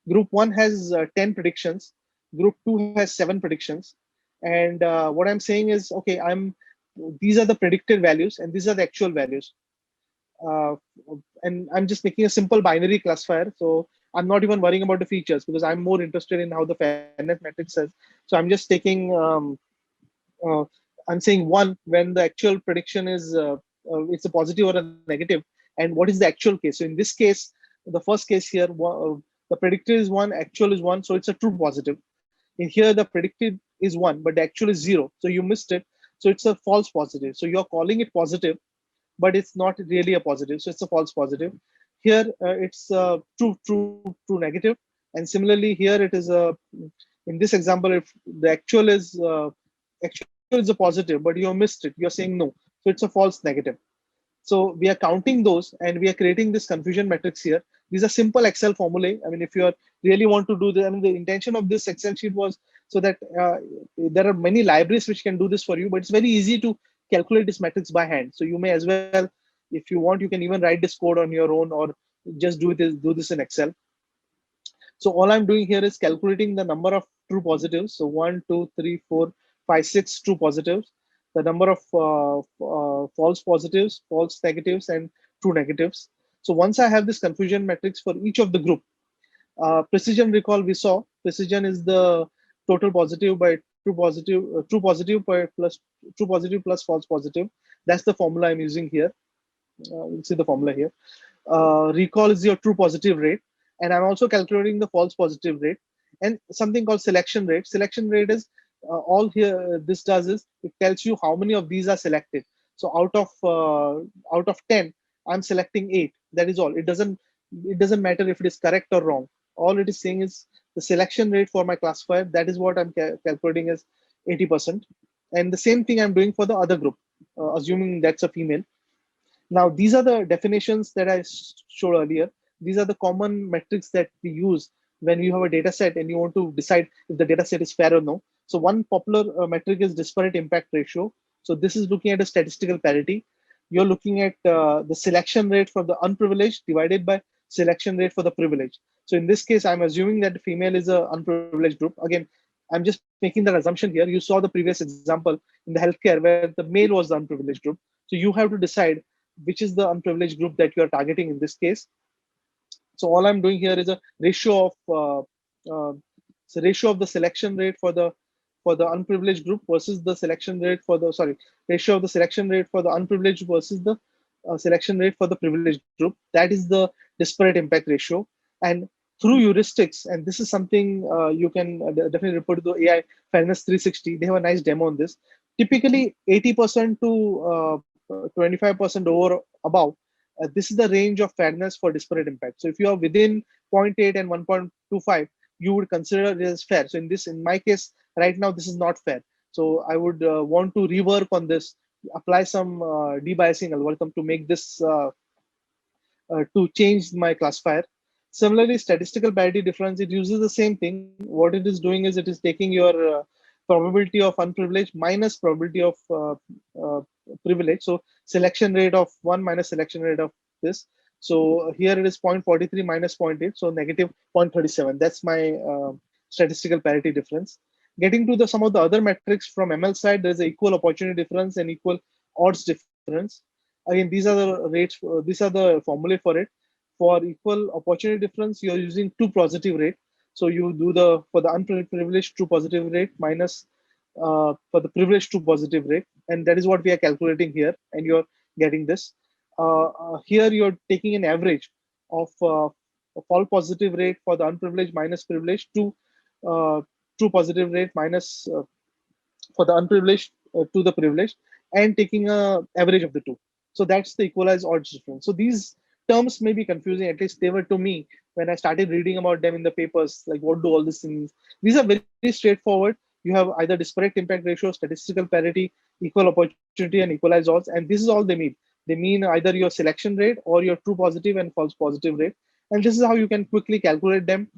Group one has 10 predictions, group two has 7 predictions. And what I'm saying is, okay, these are the predicted values and these are the actual values. Uh, and I'm just making a simple binary classifier. So I'm not even worrying about the features because I'm more interested in how the fairness metric says. So I'm just taking uh, I'm saying one when the actual prediction is it's a positive or a negative, and what is the actual case. So in this case, the first case here, the predicted is one, actual is one, so it's a true positive. In here, the predicted is one, but the actual is zero, so you missed it. So it's a false positive. So you're calling it positive, but it's not really a positive, so it's a false positive. Here, it's true negative, and similarly here it is a in this example, if the actual is a positive, but you missed it, you're saying no, so it's a false negative. So we are counting those and we are creating this confusion matrix here. These are simple Excel formulae. I mean, if you really want to do this, I mean, the intention of this Excel sheet was so that there are many libraries which can do this for you, but it's very easy to calculate this matrix by hand. So you may as well, if you want, you can even write this code on your own or just do this in Excel. So all I'm doing here is calculating the number of true positives. So 1, 2, 3, 4, 5, 6 true positives, the number of false positives, false negatives, and true negatives. So once I have this confusion matrix for each of the group, precision recall we saw, precision is the total positive by true positive by plus true positive plus false positive. That's the formula I'm using here. You'll see the formula here. Recall is your true positive rate, and I'm also calculating the false positive rate, and something called selection rate. Selection rate is all here. This does is it tells you how many of these are selected. So out of 10, I'm selecting 8. That is all. It doesn't matter if it is correct or wrong. All it is saying is the selection rate for my classifier. That is what I'm calculating as 80%. And the same thing I'm doing for the other group, assuming that's a female. Now, these are the definitions that I showed earlier. These are the common metrics that we use when you have a data set and you want to decide if the data set is fair or no. So one popular metric is disparate impact ratio. So this is looking at a statistical parity. You're looking at the selection rate for the unprivileged divided by selection rate for the privileged. So in this case, I'm assuming that the female is an unprivileged group. Again, I'm just making that assumption here. You saw the previous example in the healthcare where the male was the unprivileged group. So you have to decide which is the unprivileged group that you are targeting in this case. So all I'm doing here is a ratio of ratio of the selection rate for the unprivileged group versus the selection rate for the ratio of the selection rate for the unprivileged versus the selection rate for the privileged group. That is the disparate impact ratio. And through heuristics, and this is something you can definitely report to the AI Fairness 360. They have a nice demo on this. Typically, 80% to 25% over above, this is the range of fairness for disparate impact. So if you are within zero point 0.8 and 1.25, you would consider it as fair. So in my case, right now, this is not fair. So I would want to rework on this, apply some debiasing algorithm to make this to change my classifier. Similarly, statistical parity difference, it uses the same thing. What it is doing is it is taking your probability of unprivileged minus probability of uh, privilege. So selection rate of 1 minus selection rate of this. So here it is 0.43 minus 0.8, so negative 0.37. That's my statistical parity difference. Getting to some of the other metrics from ML side, there's an equal opportunity difference and equal odds difference. Again, these are the rates, these are the formulae for it. For equal opportunity difference, you're using true positive rate. So you do for the unprivileged true positive rate minus for the privileged true positive rate. And that is what we are calculating here. And you're getting this. Here you're taking an average of a false positive rate for the unprivileged minus privileged to true positive rate minus for the unprivileged to the privileged, and taking a average of the two. So that's the equalized odds difference. So these terms may be confusing, at least they were to me when I started reading about them in the papers, like what do all these things. These are very straightforward. You have either disparate impact ratio, statistical parity, equal opportunity, and equalized odds, and this is all they mean. They mean either your selection rate or your true positive and false positive rate. And this is how you can quickly calculate them.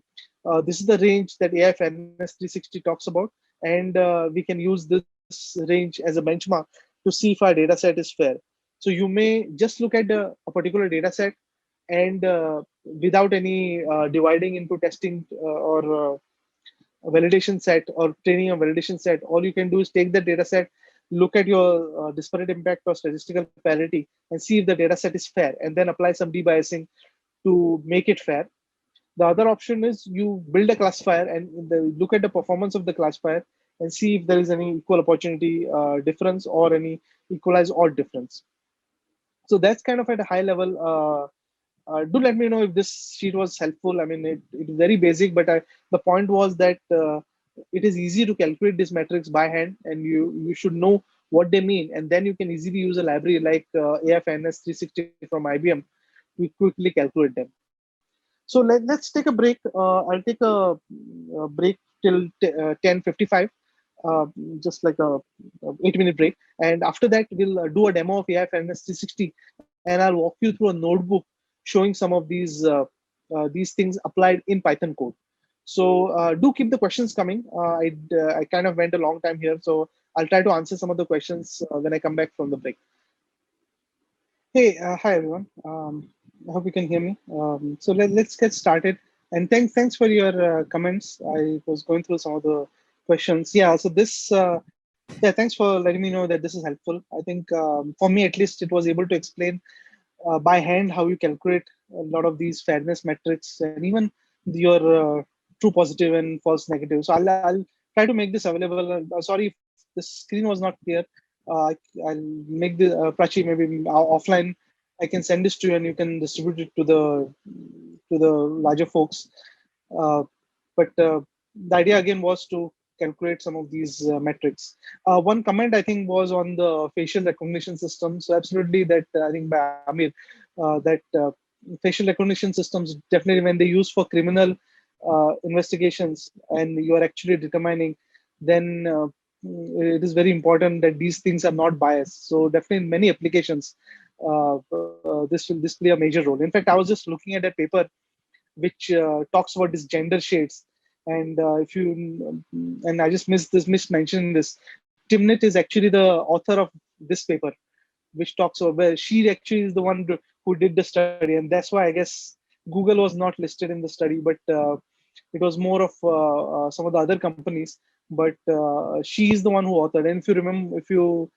This is the range that AI Fairness 360 talks about, and we can use this range as a benchmark to see if our data set is fair. So you may just look at a particular data set and without any dividing into testing or a validation set or training a validation set, all you can do is take the data set, look at your disparate impact or statistical parity, and see if the data set is fair, and then apply some debiasing to make it fair. The other option is you build a classifier and look at the performance of the classifier and see if there is any equal opportunity difference or any equalized odd difference. So that's kind of at a high level. Do let me know if this sheet was helpful. I mean, it is very basic, but the point was that it is easy to calculate these metrics by hand, and you should know what they mean, and then you can easily use a library like AFNS 360 from IBM to quickly calculate them. So let's take a break. I'll take a break till 10:55, uh, just like a 8-minute break. And after that, we'll do a demo of AI Fairness 360, and I'll walk you through a notebook showing some of these things applied in Python code. So do keep the questions coming. I kind of went a long time here, so I'll try to answer some of the questions when I come back from the break. Hey, hi everyone. I hope you can hear me. So let's get started. And thanks for your comments. I was going through some of the questions. Yeah. So yeah. Thanks for letting me know that this is helpful. I think for me at least, it was able to explain by hand how you calculate a lot of these fairness metrics and even your true positive and false negative. So I'll try to make this available. Sorry if the screen was not clear. I'll make the Prachi maybe offline. I can send this to you and you can distribute it to the larger folks. Uh, but the idea again was to calculate some of these metrics. One comment I think was on the facial recognition system. So absolutely that I think by Amir that facial recognition systems definitely when they use for criminal investigations and you are actually determining, then it is very important that these things are not biased. So definitely in many applications, this will play a major role. In fact, I was just looking at a paper which talks about these gender shades. And if you and I just missed mentioning this. Timnit is actually the author of this paper, which talks about where she actually is the one who did the study, and that's why I guess Google was not listed in the study, but it was more of some of the other companies. But she is the one who authored. And if you remember, if you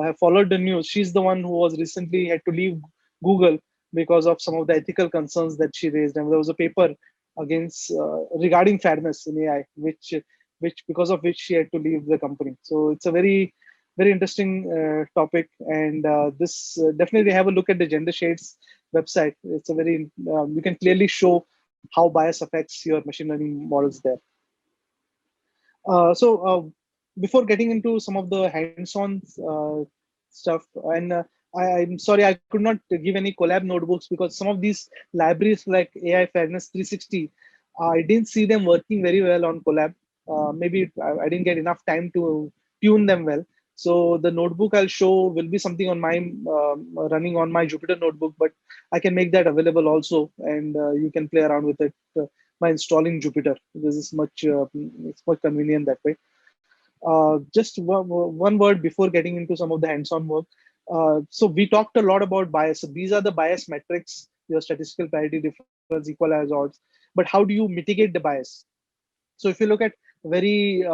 have followed the news, she's the one who was recently had to leave Google because of some of the ethical concerns that she raised. And there was a paper against regarding fairness in AI, which because of which she had to leave the company. So it's a very interesting topic, and this definitely have a look at the Gender Shades website. It's a very you can clearly show how bias affects your machine learning models there. So before getting into some of the hands-on stuff, and I'm sorry I could not give any collab notebooks because some of these libraries like AI Fairness 360, I didn't see them working very well on collab. Maybe I didn't get enough time to tune them well. So the notebook I'll show will be something on my running on my Jupyter notebook, but I can make that available also, and you can play around with it by installing Jupyter. This is much it's much convenient that way. Just one word before getting into some of the hands-on work. So we talked a lot about bias. So these are the bias metrics: your statistical parity difference, equalize odds. But how do you mitigate the bias? So if you look at very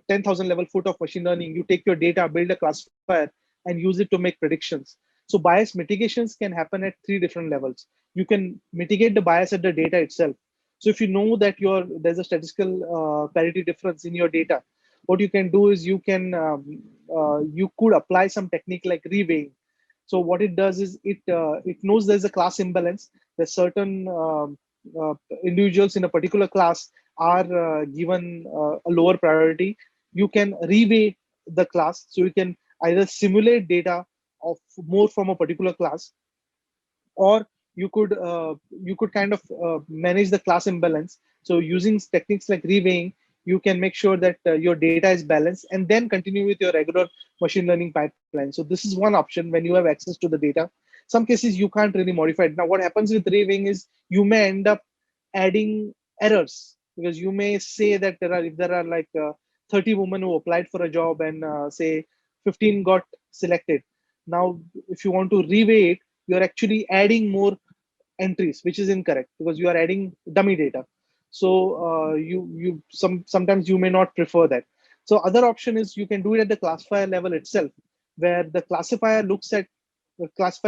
10,000 level foot of machine learning, you take your data, build a classifier, and use it to make predictions. So bias mitigations can happen at three different levels. You can mitigate the bias at the data itself. So if you know that there's a statistical parity difference in your data, what you can do is you could apply some technique like reweighing. So what it does is it knows there's a class imbalance. There's certain uh, individuals in a particular class are given a lower priority. You can reweigh the class, so you can either simulate data of more from a particular class, or you could kind of manage the class imbalance. So using techniques like reweighing, you can make sure that your data is balanced and then continue with your regular machine learning pipeline. So this is one option when you have access to the data. Some cases you can't really modify it. Now what happens with reweighing is you may end up adding errors, because you may say that if there are like 30 women who applied for a job, and say 15 got selected. Now if you want to reweigh it, you're actually adding more entries, which is incorrect because you are adding dummy data. So sometimes you may not prefer that. So other option is you can do it at the classifier level itself, where the classifier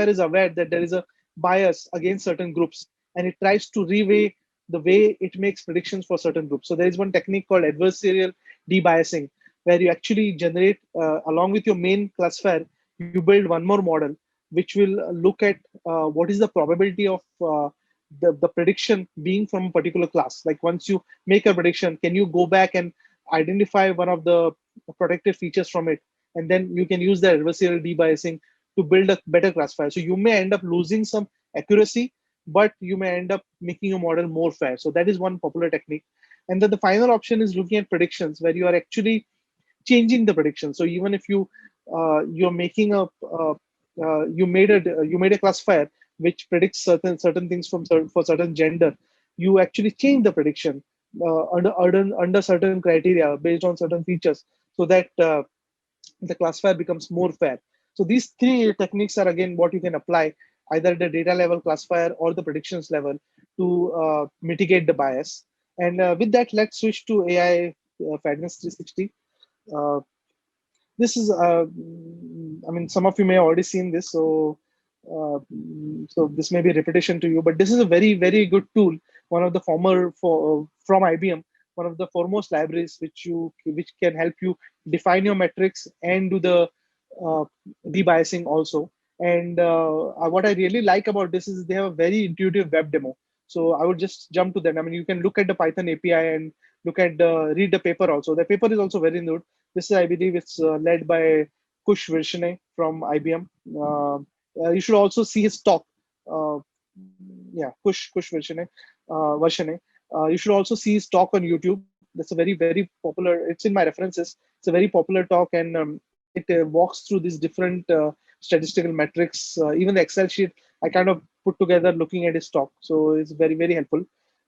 is aware that there is a bias against certain groups, and it tries to reweigh the way it makes predictions for certain groups. So there is one technique called adversarial debiasing, where you actually generate along with your main classifier, you build one more model which will look at what is the probability of the prediction being from a particular class. Like once you make a prediction, can you go back and identify one of the protected features from it? And then you can use the adversarial debiasing to build a better classifier. So you may end up losing some accuracy, but you may end up making your model more fair. So that is one popular technique. And then the final option is looking at predictions, where you are actually changing the prediction. So even if you're making you made a classifier which predicts certain things for certain gender, you actually change the prediction under certain criteria based on certain features, so that the classifier becomes more fair. So these three techniques are again what you can apply either at the data level classifier or the predictions level to mitigate the bias. And with that, let's switch to AI Fairness 360. Uh, this is I mean, some of you may have already seen this, so so this may be a repetition to you, but this is a very good tool, one of the from IBM, one of the foremost libraries which can help you define your metrics and do the uh, debiasing also. And what I really like about this is they have a very intuitive web demo. So I would just jump to that. I mean, you can look at the Python API and read the paper also. The paper is also very good. This is, I believe, it's led by Kush Virshane from IBM. You should also see his talk. Uh, yeah, Kush Virshane. You should also see his talk on YouTube. That's a very popular. It's in my references. It's a very popular talk, and it walks through these different statistical metrics. Even the Excel sheet I kind of put together looking at his talk. So it's very helpful.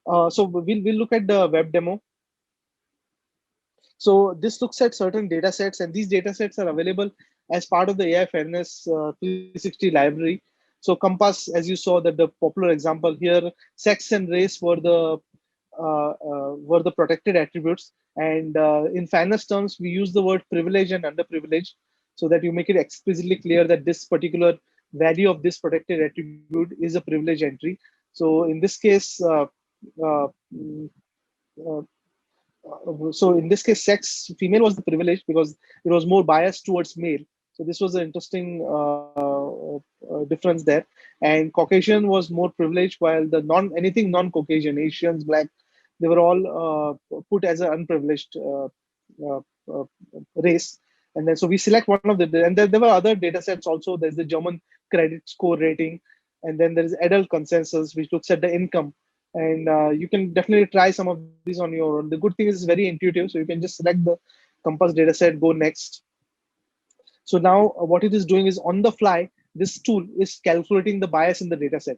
So we'll look at the web demo. So this looks at certain data sets, and these data sets are available as part of the AI Fairness 360 library. So Compass, as you saw, that the popular example here, sex and race were the protected attributes. And in fairness terms, we use the word privilege and underprivileged, so that you make it explicitly clear that this particular value of this protected attribute is a privilege entry. So in this case, uh, mm, uh, so in this case, sex female was the privilege because it was more biased towards male. So this was an interesting difference there. And Caucasian was more privileged, while the anything non-Caucasian, Asians, black, they were all put as an unprivileged uh, uh, race. And then so we select one of the, and there were other data sets also. There's the German credit score rating, and then there is adult consensus, which looks at the income. And you can definitely try some of these on your own. The good thing is it's very intuitive, so you can just select the Compass dataset, go next. So now what it is doing is on the fly, this tool is calculating the bias in the dataset.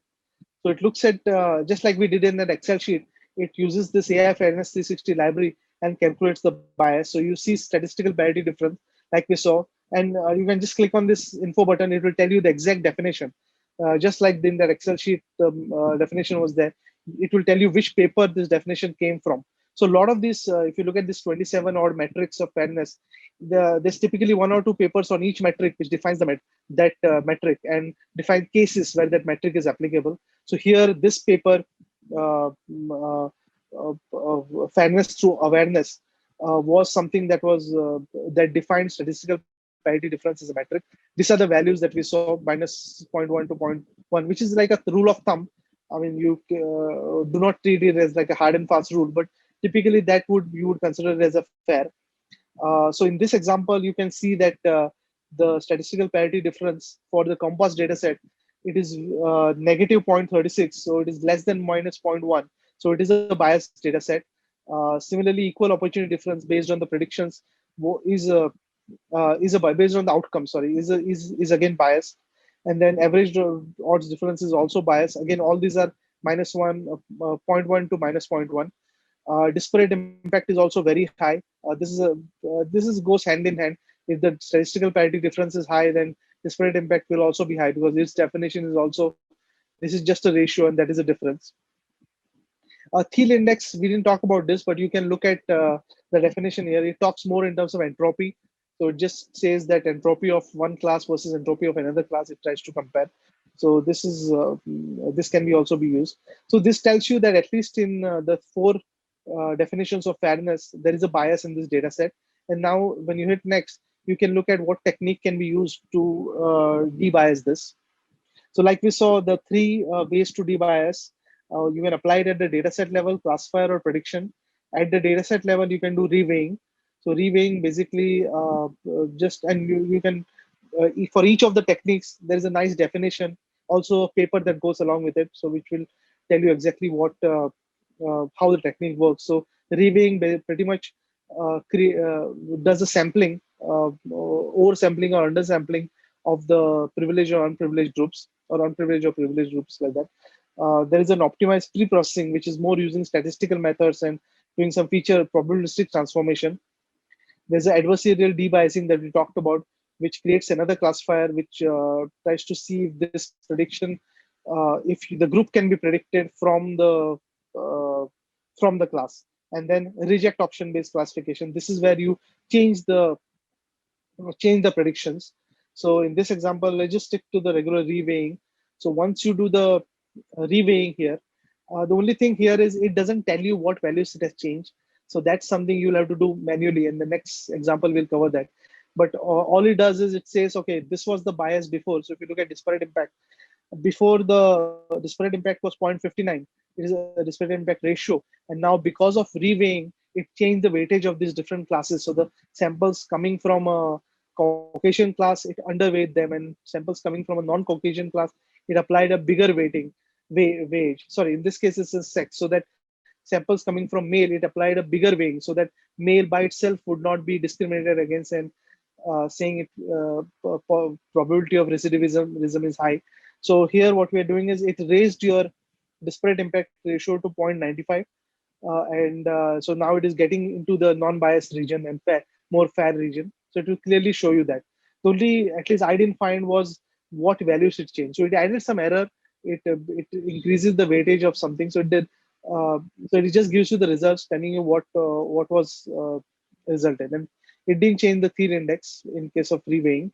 So it looks at, just like we did in that Excel sheet, it uses this AI Fairness 360 library and calculates the bias. So you see statistical parity difference, like we saw, and you can just click on this info button. It will tell you the exact definition. Just like in that Excel sheet, the definition was there. It will tell you which paper this definition came from. So a lot of these, if you look at this 27 odd metrics of fairness, there's typically one or two papers on each metric which defines that metric and define cases where that metric is applicable. So here, this paper, fairness through awareness, was something that was that defined statistical parity difference as a metric. These are the values that we saw, minus zero point 0.1 to zero point 0.1, which is like a rule of thumb. I mean, you do not treat it as like a hard and fast rule, but typically that would you would consider it as a fair. So in this example, you can see that the statistical parity difference for the Compass dataset, it is negative 0.36, so it is less than minus zero point 0.1. So it is a biased dataset. Similarly, equal opportunity difference based on the predictions based on the outcome. Sorry, is again biased, and then average odds difference is also biased. Again, all these are minus one, zero point 0.1 to minus zero point 0.1. Disparate impact is also very high. This is goes hand in hand. If the statistical parity difference is high, then disparate impact will also be high because its definition is also, this is just a ratio and that is a difference. Thiel index, we didn't talk about this, but you can look at the definition here. It talks more in terms of entropy. So it just says that entropy of one class versus entropy of another class. It tries to compare. So this can be also be used. So this tells you that at least in the four definitions of fairness, there is a bias in this data set. And now when you hit next, you can look at what technique can be used to debias this. So like we saw, the three ways to debias, you can apply it at the dataset level, classifier or prediction. At the dataset level, you can do reweighing. So reweighing basically and you can, for each of the techniques, there is a nice definition, also a paper that goes along with it. So which will tell you exactly how the technique works. So reweighing pretty much does a sampling, oversampling or undersampling of the privileged or unprivileged groups, or unprivileged or privileged groups, like that. There is an optimized pre-processing, which is more using statistical methods and doing some feature probabilistic transformation. There's an adversarial debiasing that we talked about, which creates another classifier which tries to see if this prediction, if the group can be predicted uh, from the class. And then reject option-based classification. This is where you change the change the predictions. So in this example, let's just stick to the regular reweighing. So once you do the reweighing here, the only thing here is it doesn't tell you what values it has changed. So that's something you'll have to do manually. And the next example will cover that. But all it does is it says, okay, this was the bias before. So if you look at disparate impact, before the disparate impact was 0.59, it is a disparate impact ratio. And now because of reweighing, it changed the weightage of these different classes. So the samples coming from a Caucasian class, it underweight them, and samples coming from a non-Caucasian class, it applied a bigger wage. Sorry, in this case, it's a sex. So that samples coming from male, it applied a bigger weighing, so that male by itself would not be discriminated against, and saying it probability of recidivism is high. So here, what we are doing is it raised your disparate impact ratio to 0.95. So now it is getting into the non-biased region and more fair region. So it will clearly show you that. The only, at least I didn't find, was what values it changed. So it added some error. It increases the weightage of something. So it did. So it just gives you the results, telling you what was resulted, and it didn't change the theory index in case of reweighing.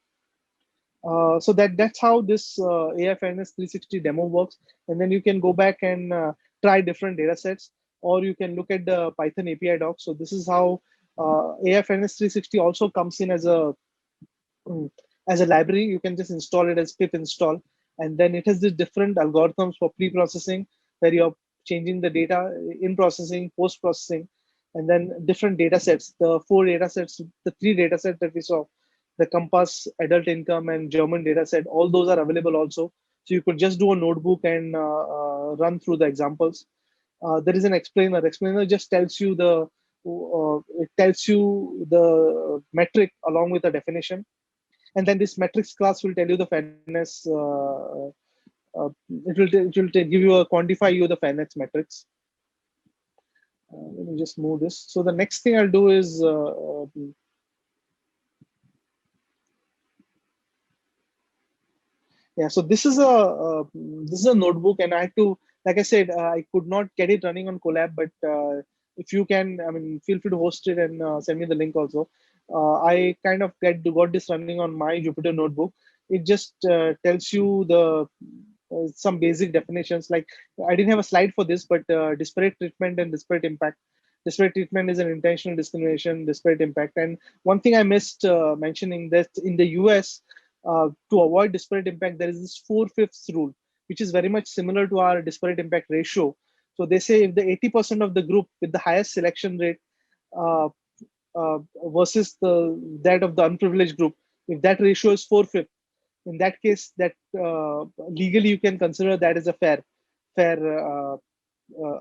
So that's how this AI Fairness 360 demo works. And then you can go back and try different data sets, or you can look at the Python API doc. So this is how AI Fairness 360 also comes in mm, as a library. You can just install it as pip install, and then it has these different algorithms for pre-processing, where you're changing the data in processing, post-processing, and then different data sets. The four data sets, the three data sets that we saw, the Compass, adult income, and German data set, all those are available also. So you could just do a notebook and run through the examples. There is an explainer. Explainer just tells you it tells you the metric along with the definition, and then this metrics class will tell you the fairness. It will give you a quantify you the fairness metrics. Let me just move this. So the next thing I'll do is yeah. So this is a notebook, and I had to, like I said, I could not get it running on Colab, but if you can, I mean, feel free to host it and send me the link also. I kind of got this running on my Jupyter notebook. It just tells you the some basic definitions. Like, I didn't have a slide for this, but disparate treatment and disparate impact. Disparate treatment is an intentional discrimination, disparate impact. And one thing I missed mentioning, that in the US, to avoid disparate impact, there is this 4/5 rule, which is very much similar to our disparate impact ratio. So they say if the 80% of the group with the highest selection rate uh, versus that of the unprivileged group, if that ratio is 4/5, in that case, that legally you can consider that as a fair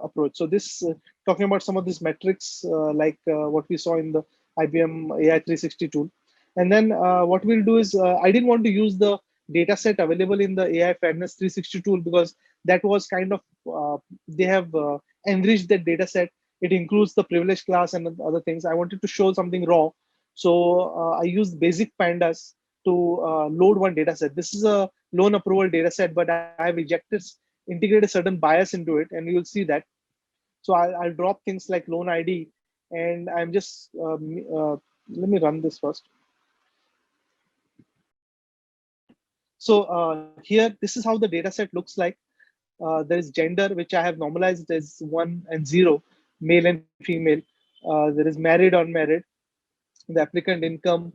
approach. So this talking about some of these metrics, like what we saw in the IBM AI 360 tool. And then what we'll do is, I didn't want to use the data set available in the AI Fairness 360 tool, because that was kind of, they have enriched that data set. It includes the privilege class and other things. I wanted to show something raw. So I used basic pandas to load one data set. This is a loan approval data set, but I have integrated a certain bias into it, and you'll see that. So I'll drop things like loan ID, and I'm just, let me run this first. So here, this is how the data set looks like. There is gender, which I have normalized as 1 and 0, male and female. There is married, unmarried, the applicant income.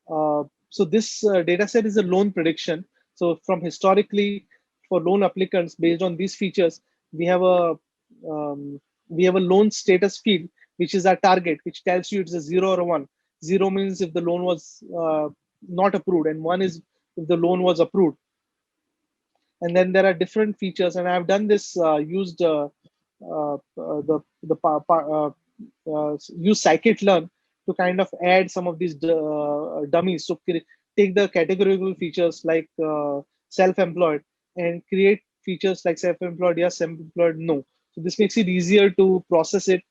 So this data set is a loan prediction. So from historically, for loan applicants, based on these features, we have a loan status field, which is our target, which tells you it's a 0 or a 1. 0 means if the loan was not approved, and 1 is if the loan was approved. And then there are different features, and I've done this used use scikit-learn to kind of add some of these dummies. So take the categorical features like self-employed and create features like self-employed yes, self-employed no. So this makes it easier to process it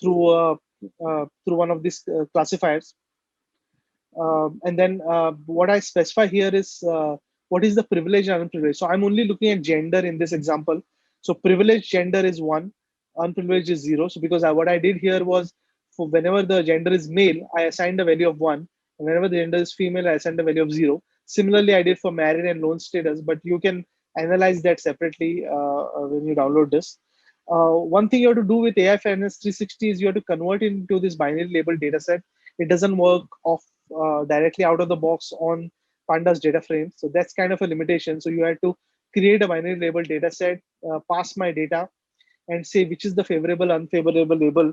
through one of these classifiers. And then what I specify here is what is the privilege and unprivileged. So I'm only looking at gender in this example. So privileged gender is 1, unprivileged is 0. So because what I did here was, for whenever the gender is male, I assigned a value of 1. And whenever the gender is female, I assigned a value of 0. Similarly, I did for married and loan status, but you can analyze that separately when you download this. One thing you have to do with AI Fairness 360 is you have to convert it into this binary label data set. It doesn't work off directly out of the box on pandas data frame. So that's kind of a limitation. So you have to create a binary label data set, pass my data, and say which is the favorable, unfavorable label,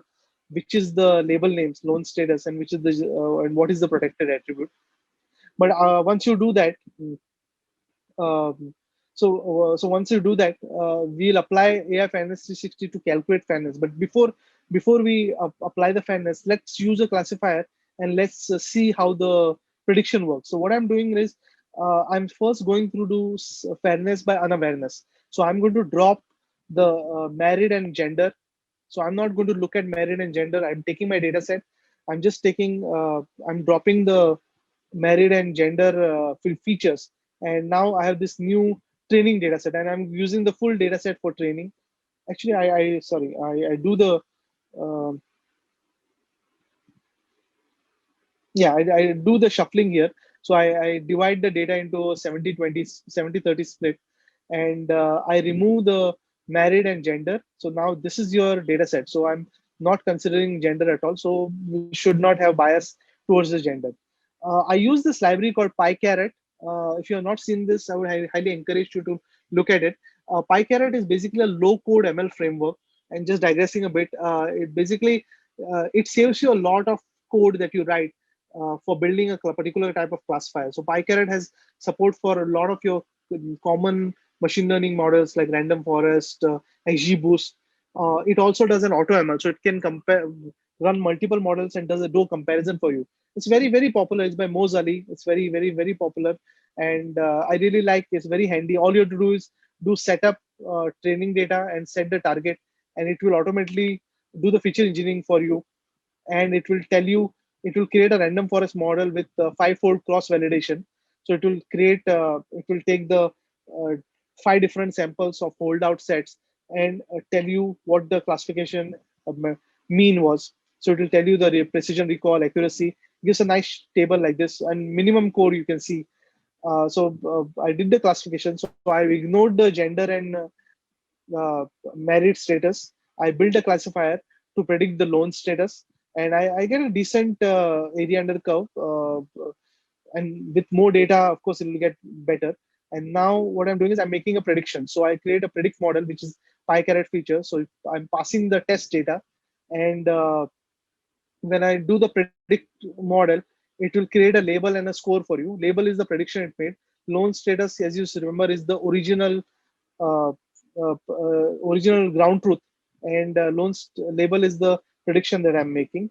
which is the label names, loan status, and which is the and what is the protected attribute. But once you do that, um, so once you do that, we'll apply AI Fairness 360 to calculate fairness. But before we apply the fairness, let's use a classifier and let's see how the prediction works. So what I'm doing is, I'm first going through to fairness by unawareness. So I'm going to drop the married and gender. So I'm not going to look at married and gender. I'm taking my data set. I'm just taking, I'm dropping the married and gender features. And now I have this new training data set, and I'm using the full data set for training. Actually, I do the, um yeah, I do the shuffling here. So I divide the data into a 70-20, 70-30 split, and I remove the married and gender. So now this is your data set. So I'm not considering gender at all. So we should not have bias towards the gender. I use this library called PyCaret. If you have not seen this, I would highly encourage you to look at it. PyCaret is basically a low-code ML framework. And just digressing a bit, it basically it saves you a lot of code that you write for building a particular type of classifier. So PyCaret has support for a lot of your common machine learning models like random forest, XGBoost. It also does an auto ML, so it can compare, run multiple models and does a do comparison for you. It's very, very popular. It's by Mozali. It's very, very, very popular, and I really like. It's very handy. All you have to do is do setup training data and set the target, and it will automatically do the feature engineering for you, and it will tell you, it will create a random forest model with five-fold cross validation. So it will take the uh, five different samples of holdout sets and tell you what the classification mean was. So it will tell you the precision, recall, accuracy. It gives a nice table like this, and minimum code you can see. I did the classification. So I ignored the gender and married status. I built a classifier to predict the loan status, and I get a decent area under curve. And with more data, of course, it will get better. And now what I'm doing is I'm making a prediction. So I create a predict model, which is PyCaret feature. So I'm passing the test data, and when I do the predict model, it will create a label and a score for you. Label is the prediction it made. Loan status, as you remember, is the uh, original ground truth, and label is the prediction that I'm making.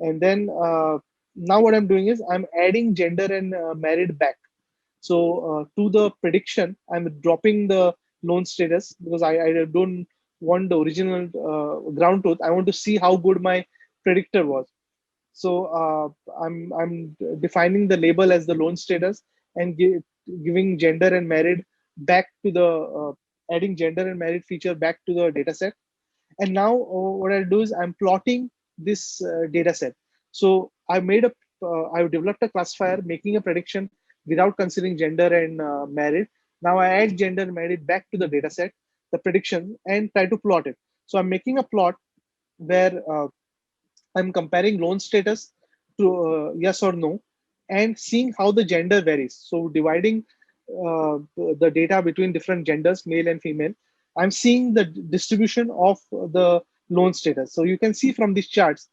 And then now what I'm doing is I'm adding gender and married back. So to the prediction, I'm dropping the loan status because I don't want the original ground truth. I want to see how good my predictor was. So I'm defining the label as the loan status and giving gender and married back to the adding gender and married feature back to the data set. And now what I'll do is I'm plotting this data set. So I've developed a classifier making a prediction without considering gender and married. Now I add gender and married back to the data set, the prediction, and try to plot it. So I'm making a plot where I'm comparing loan status to yes or no and seeing how the gender varies. So dividing the data between different genders, male and female, I'm seeing the distribution of the loan status. So you can see from these charts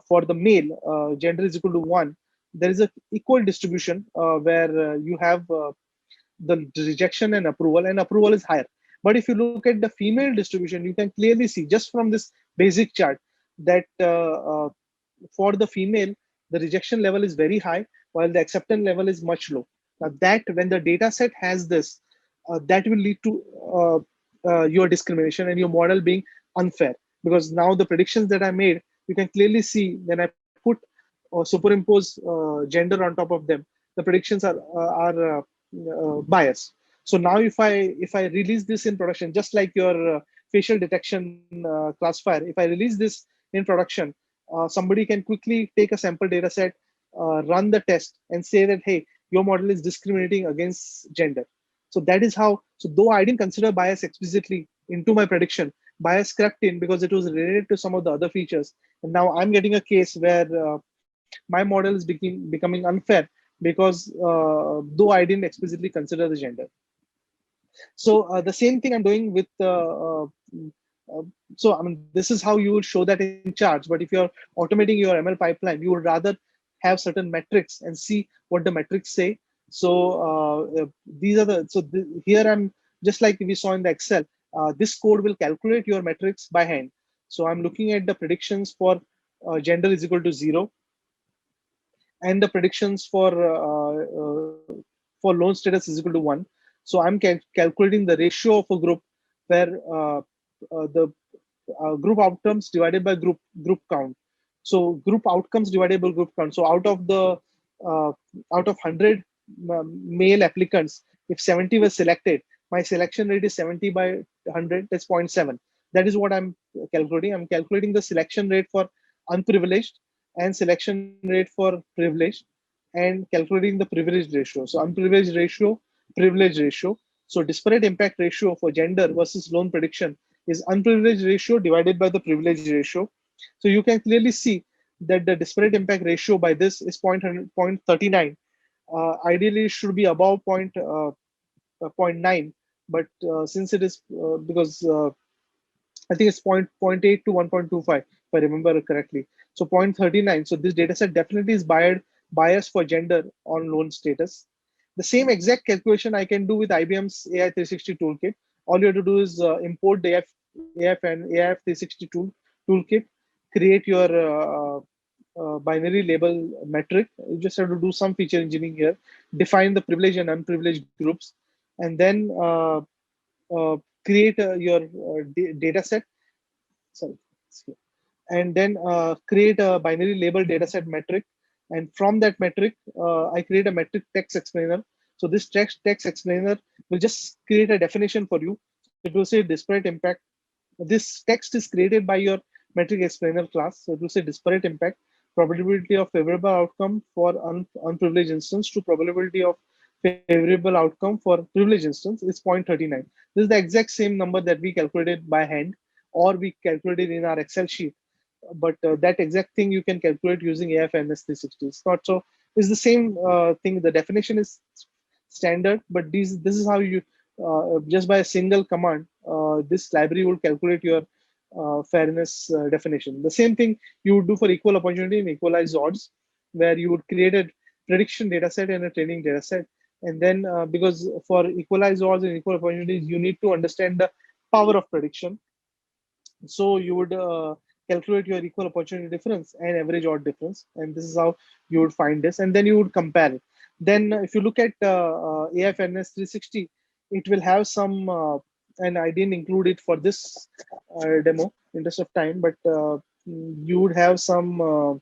for the male, gender is equal to 1. There is a equal distribution where you have the rejection and approval is higher. But if you look at the female distribution, you can clearly see just from this basic chart that for the female, the rejection level is very high, while the acceptance level is much low. Now that when the data set has this, that will lead to your discrimination and your model being unfair. Because now the predictions that I made, you can clearly see when I put or superimpose gender on top of them, the predictions are biased. So now if I release this in production, just like your facial detection classifier, if I release this in production, somebody can quickly take a sample data set, run the test, and say that, hey, your model is discriminating against gender. So that is how. So though I didn't consider bias explicitly into my prediction, bias crept in because it was related to some of the other features. And now I'm getting a case where my model is becoming unfair because though I didn't explicitly consider the gender. So the same thing I'm doing with so I mean, this is how you will show that in charts. But if you're automating your ML pipeline, you would rather have certain metrics and see what the metrics say. So these are the here I'm just like we saw in the Excel. This code will calculate your metrics by hand. So I'm looking at the predictions for gender is equal to 0, and the predictions for loan status is equal to 1. So I'm calculating the ratio of a group where the group outcomes divided by group count. So group outcomes divided by group count. So uh, out of 100 male applicants, if 70 were selected, my selection rate is 70 by 100. That's 0.7. That is what I'm calculating. I'm calculating the selection rate for unprivileged and selection rate for privileged, and calculating the privilege ratio. So unprivileged ratio, privilege ratio. So disparate impact ratio for gender versus loan prediction is unprivileged ratio divided by the privilege ratio. So you can clearly see that the disparate impact ratio by this is 0.39. Ideally, it should be above zero point 0.9, but since it is because I think it's point 0.8 to 1.25, if I remember correctly. So 0.39. So this data set definitely is biased for gender on loan status. The same exact calculation I can do with IBM's AI 360 toolkit. All you have to do is import the AF and AIF 360 toolkit, create your binary label metric. You just have to do some feature engineering here, define the privileged and unprivileged groups, and then create your data set. Sorry, and then create a binary label dataset metric. And from that metric, I create a metric text explainer. So this text explainer will just create a definition for you. So it will say disparate impact. This text is created by your metric explainer class. So it will say disparate impact, probability of favorable outcome for unprivileged instance to probability of favorable outcome for privileged instance is 0.39. This is the exact same number that we calculated by hand, or we calculated in our Excel sheet. But that exact thing you can calculate using AFNS 360. It's not so. It's the same thing. The definition is standard, but this is how you just by a single command, this library will calculate your fairness definition. The same thing you would do for equal opportunity and equalized odds, where you would create a prediction data set and a training data set. And then because for equalized odds and equal opportunities, you need to understand the power of prediction. So you would calculate your equal opportunity difference and average odd difference, and this is how you would find this, and then you would compare it. Then if you look at AFNS 360, it will have some, and I didn't include it for this demo, interest of time, but you would have some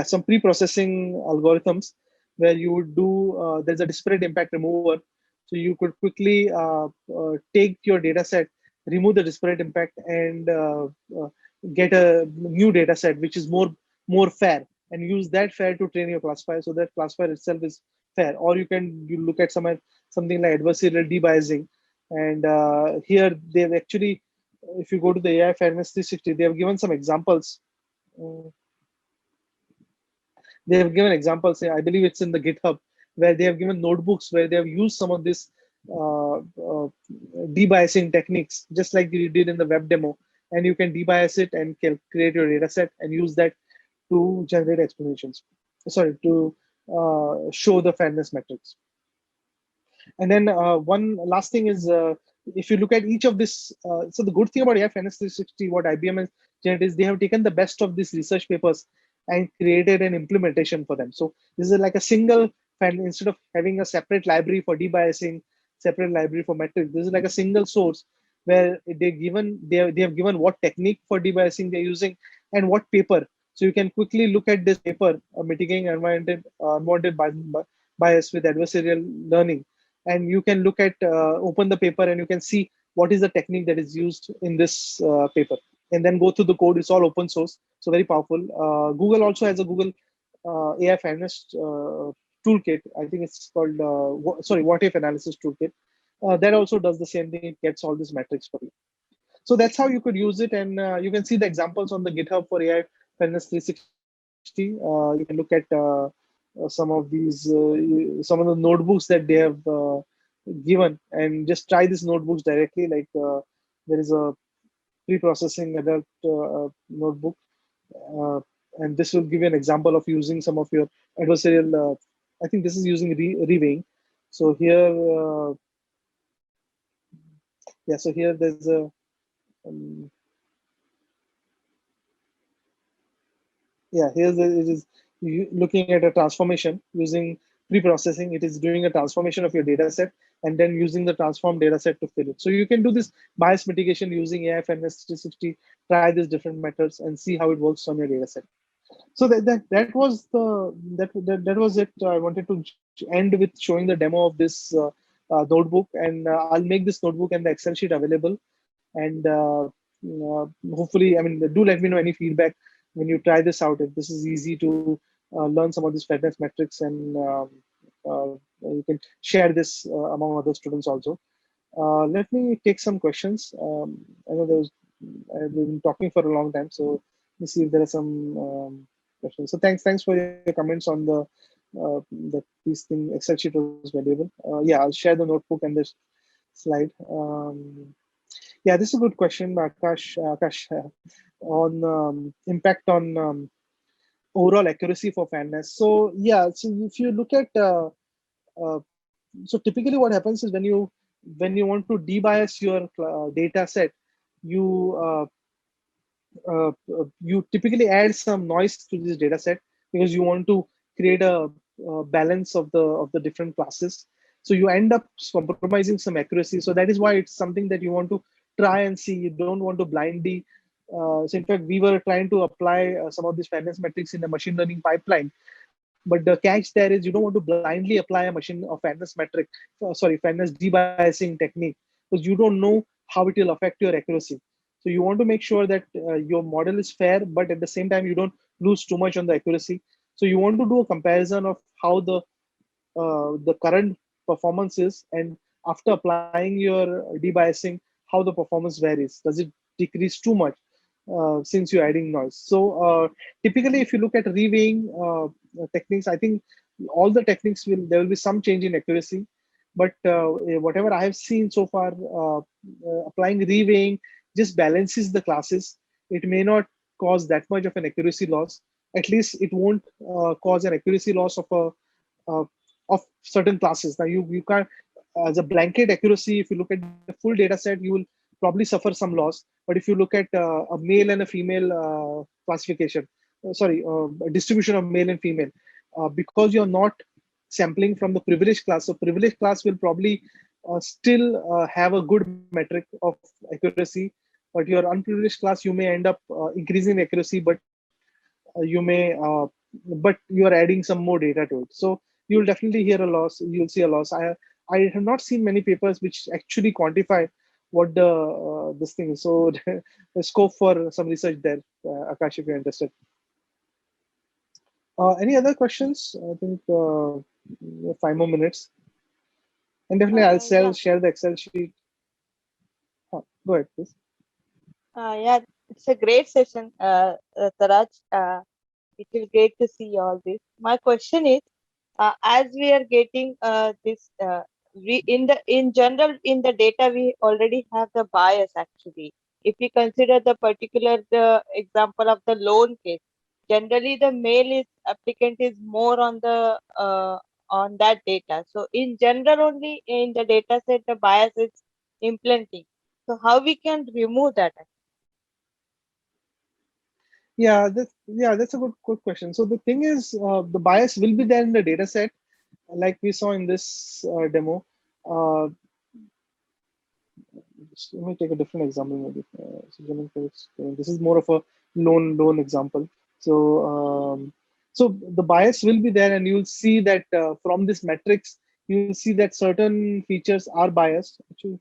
some pre-processing algorithms where you would do there's a disparate impact remover. So you could quickly take your data set, remove the disparate impact, and get a new data set which is more fair, and use that fair to train your classifier, so that classifier itself is fair. Or you look at something like adversarial debiasing, and here they've actually, if you go to the AI Fairness 360, they have given some examples. Uh, they have given examples, I believe it's in the GitHub, where they have given notebooks where they have used some of this debiasing techniques, just like you did in the web demo. And you can debias it and create your data set and use that to generate explanations. Sorry, to show the fairness metrics. And then one last thing is, if you look at each of this, so the good thing about AFNS 360, what IBM has generated is they have taken the best of these research papers and created an implementation for them. So this is like a single fan, instead of having a separate library for debiasing, separate library for metrics, this is like a single source where they have given what technique for debiasing they're using and what paper. So you can quickly look at this paper, mitigating unwanted bias with adversarial learning, and you can look at open the paper and you can see what is the technique that is used in this paper, and then go through the code. It's all open source, so very powerful. Google also has a Google AI fairness toolkit. I think it's called what if analysis toolkit. That also does the same thing. It gets all these metrics for you. So that's how you could use it, and you can see the examples on the GitHub for AI fairness 360. You can look at some of the notebooks that they have given, and just try these notebooks directly. Like there is a pre-processing adult notebook, uh, and this will give you an example of using some of your adversarial. I think this is using reweighing. So here, yeah. So here there's a um, yeah. It is looking at a transformation using pre-processing. It is doing a transformation of your data set and then using the transformed data set to fill it. So you can do this bias mitigation using AI Fairness 360, try these different methods and see how it works on your data set. So that was that was it. I wanted to end with showing the demo of this notebook, and I'll make this notebook and the Excel sheet available. And hopefully, I mean, do let me know any feedback when you try this out. If this is easy to learn some of these fairness metrics, and you can share this among other students also. Let me take some questions. I know I've been talking for a long time, so let's see if there are some questions. So thanks for your comments on that this thing Excel sheet was valuable. Yeah, I'll share the notebook and this slide. Yeah, this is a good question, Akash, on impact on overall accuracy for fairness. So yeah, so if you look at uh, so typically what happens is when you want to debias your data set, you you typically add some noise to this data set because you want to create a balance of the different classes. So you end up compromising some accuracy. So that is why it's something that you want to try and see. You don't want to blindly. So in fact, we were trying to apply some of these fairness metrics in a machine learning pipeline. But the catch there is you don't want to blindly apply a machine or fairness metric, fairness debiasing technique, because you don't know how it will affect your accuracy. So you want to make sure that your model is fair, but at the same time, you don't lose too much on the accuracy. So you want to do a comparison of how the current performance is, and after applying your debiasing, how the performance varies. Does it decrease too much since you're adding noise? So typically, if you look at reweighing techniques, I think all the techniques there will be some change in accuracy. But whatever I have seen so far, applying reweighing just balances the classes. It may not cause that much of an accuracy loss. At least it won't cause an accuracy loss uh, of certain classes. Now you can't, as a blanket accuracy, if you look at the full data set, you will probably suffer some loss. But if you look at a male and a female classification, a distribution of male and female, because you're not sampling from the privileged class, so privileged class will probably still have a good metric of accuracy. But your unprivileged class, you may end up increasing accuracy, but you may but you are adding some more data to it. So you'll definitely hear a loss, you'll see a loss. I have not seen many papers which actually quantify what the this thing is. So the scope for some research there, Akash, if you're interested. Any other questions? I think 5 more minutes, and definitely I'll Yeah, share the Excel sheet. Go ahead, please. yeah, it's a great session, Taraj. It is great to see all this. My question is, as we are getting this, we in general in the data we already have the bias actually. If we consider the example of the loan case, generally the male is applicant is more on that data. So in general only in the data set the bias is implanting. So how we can remove that? Yeah, that's a good question. So the thing is, the bias will be there in the data set, like we saw in this demo. Uh, Let me take a different example, maybe. This is more of a loan example. So the bias will be there, and you'll see that from this metrics, you'll see that certain features are biased actually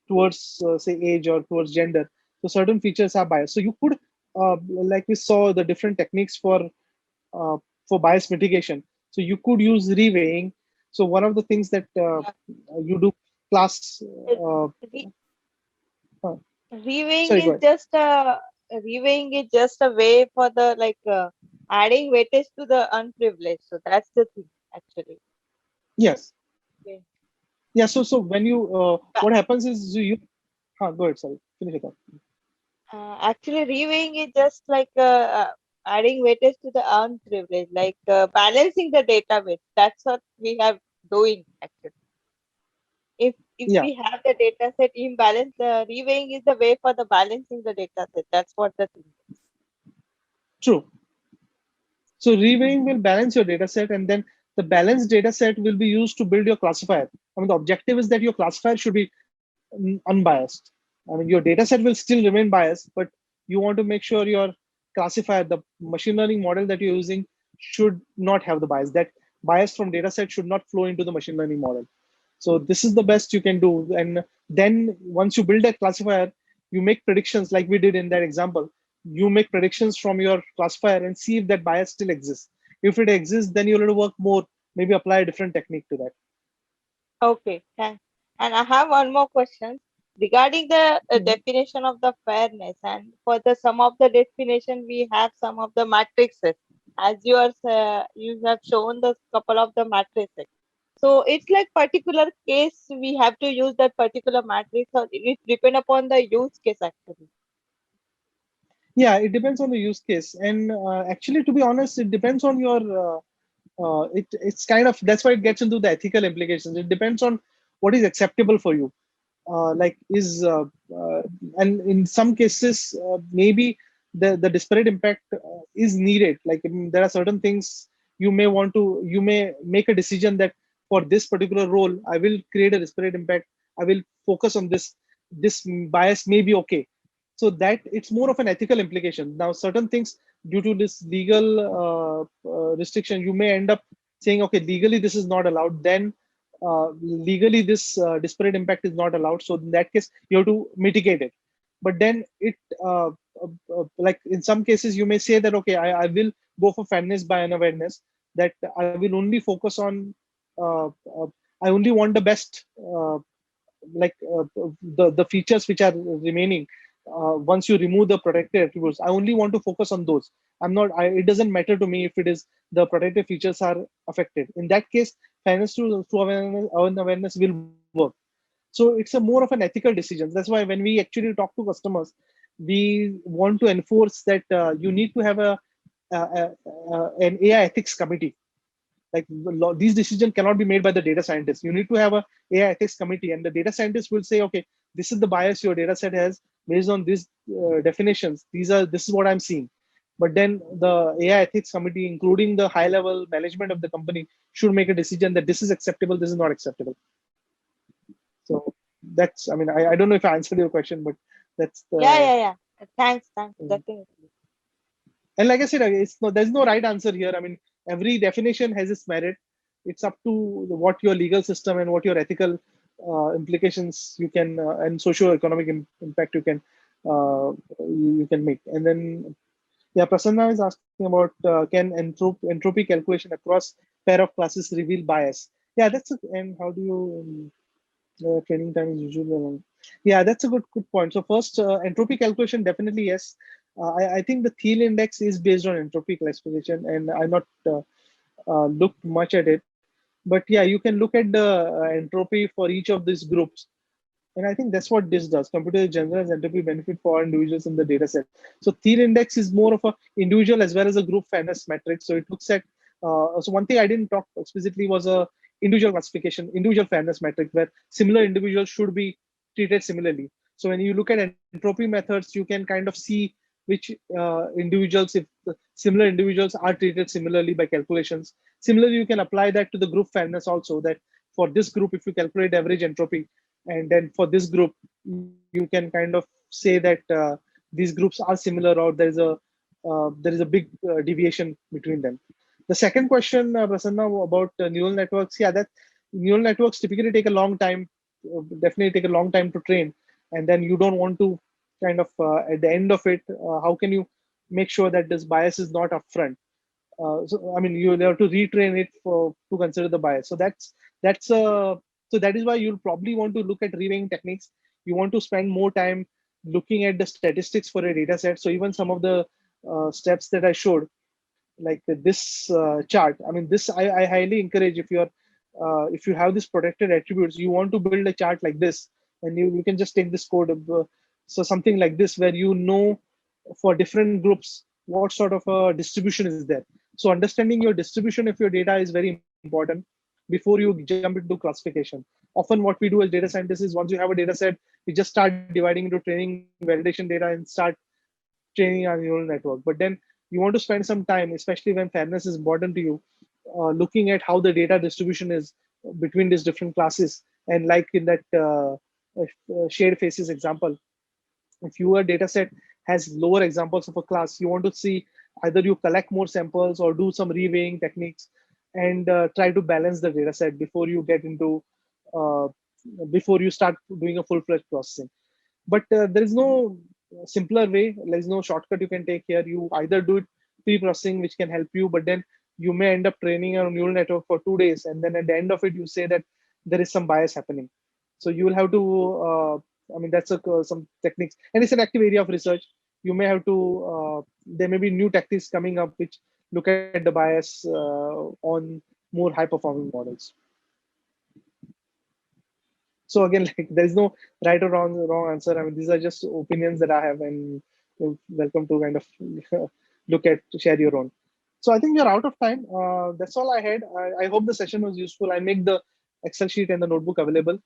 towards say age or towards gender. So certain features are biased. So you could, like we saw the different techniques uh, for bias mitigation. So you could use reweighing. So one of the things that Yeah. you do class. Uh, Re- uh, Reweighing Sorry, go is ahead. just a way for the adding weightage to the unprivileged. So that's the thing actually. Yes. Okay. Yeah. So when you Ba- what happens is go ahead. Sorry. Finish it up. Actually, reweighing is just adding weightage to the unprivileged, balancing the data weight. That's what we have doing actually. If Yeah. we have the data set imbalance, the reweighing is the way for the balancing the data set. That's what the thing is. True. So reweighing will balance your data set, and then the balanced data set will be used to build your classifier. I mean, the objective is that your classifier should be unbiased. I mean, your data set will still remain biased, but you want to make sure your classifier, the machine learning model that you're using, should not have the bias. That bias from data set should not flow into the machine learning model. So this is the best you can do. And then once you build a classifier, you make predictions like we did in that example. You make predictions from your classifier and see if that bias still exists. If it exists, then you'll have to work more, maybe apply a different technique to that. Okay, thanks. And I have one more question regarding the Mhm. definition of the fairness. And for the some of the definition, we have some of the matrices. As you have shown the couple of the matrices. So it's like particular case we have to use that particular matrix, or it depend upon the use case actually. Yeah, it depends on the use case. And actually, to be honest, it depends on your it's kind of, that's why it gets into the ethical implications. It depends on what is acceptable for you. Like is and in some cases maybe the disparate impact is needed. Like there are certain things you may make a decision that for this particular role I will create a disparate impact. I will focus on this bias may be okay. So that it's more of an ethical implication. Now certain things, due to this legal restriction, you may end up saying, okay, legally this is not allowed, then legally this disparate impact is not allowed. So in that case, you have to mitigate it. But then like in some cases, you may say that, okay, I will go for fairness by unawareness, that I will only focus on, uh, uh, I only want the best, like the features which are remaining. Once you remove the protected attributes, I only want to focus on those. It doesn't matter to me if it is the protected features are affected. In that case, fairness to awareness will work. So it's a more of an ethical decision. That's why when we actually talk to customers, we want to enforce that you need to have an AI ethics committee. Like these decisions cannot be made by the data scientists. You need to have a AI ethics committee, and the data scientists will say, okay, this is the bias your data set has based on these definitions. This is what I'm seeing. But then the AI ethics committee, including the high level management of the company, should make a decision that this is acceptable, this is not acceptable. So that's, I mean, I don't know if I answered your question, but that's Yeah, the. yeah, yeah. Thanks, definitely. And like I said, there's no right answer here. I mean, every definition has its merit. It's up to what your legal system and what your ethical implications you can and socio-economic impact you can make. And then, yeah, Prasanna is asking about can entropy calculation across pair of classes reveal bias? Yeah, and how do you training time is usually long. Yeah, that's a good point. So first, entropy calculation, definitely yes. I think the Thiel index is based on entropy classification, and I'm not looked much at it. But yeah, you can look at the entropy for each of these groups. And I think that's what this does. Computer general entropy benefit for individuals in the data set. So Thiel index is more of a individual as well as a group fairness metric. So it looks at, so one thing I didn't talk explicitly was a individual classification, individual fairness metric, where similar individuals should be treated similarly. So when you look at entropy methods, you can kind of see which individuals, if similar individuals are treated similarly by calculations. Similarly, you can apply that to the group fairness also, that for this group, if you calculate average entropy, and then for this group you can kind of say that these groups are similar, or there is a big deviation between them. The second question, Prasanna, about neural networks, yeah, that neural networks typically take a long time, definitely take a long time to train, and then you don't want to kind of at the end of it, how can you make sure that this bias is not upfront? So I mean, you have to retrain it to consider the bias. So that is why you'll probably want to look at reweighing techniques. You want to spend more time looking at the statistics for a data set. So even some of the steps that I showed, like this chart, I mean, this I highly encourage. If you have these protected attributes, you want to build a chart like this, and you can just take this code. So something like this, where you know for different groups what sort of a distribution is there. So understanding your distribution of your data is very important before you jump into classification. Often what we do as data scientists is, once you have a data set, we just start dividing into training, validation data, and start training our neural network. But then you want to spend some time, especially when fairness is important to you. looking at how the data distribution is between these different classes. And like in that shared faces example, if your data set has lower examples of a class, you want to see either you collect more samples or do some reweighing techniques and try to balance the data set before you get into uh, before you start doing a full-fledged processing. But there is no simpler way. There is no shortcut you can take here. You either do it pre-processing, which can help you, but then you may end up training a neural network for 2 days, and then at the end of it, you say that there is some bias happening. So you will have to. I mean, that's some techniques, and it's an active area of research. You may have to. There may be new techniques coming up which look at the bias on more high-performing models. So again, like there's no right or wrong answer. I mean, these are just opinions that I have, and you're welcome to kind of look at share your own. So I think we're out of time. That's all I had. I hope the session was useful. I make the Excel sheet and the notebook available.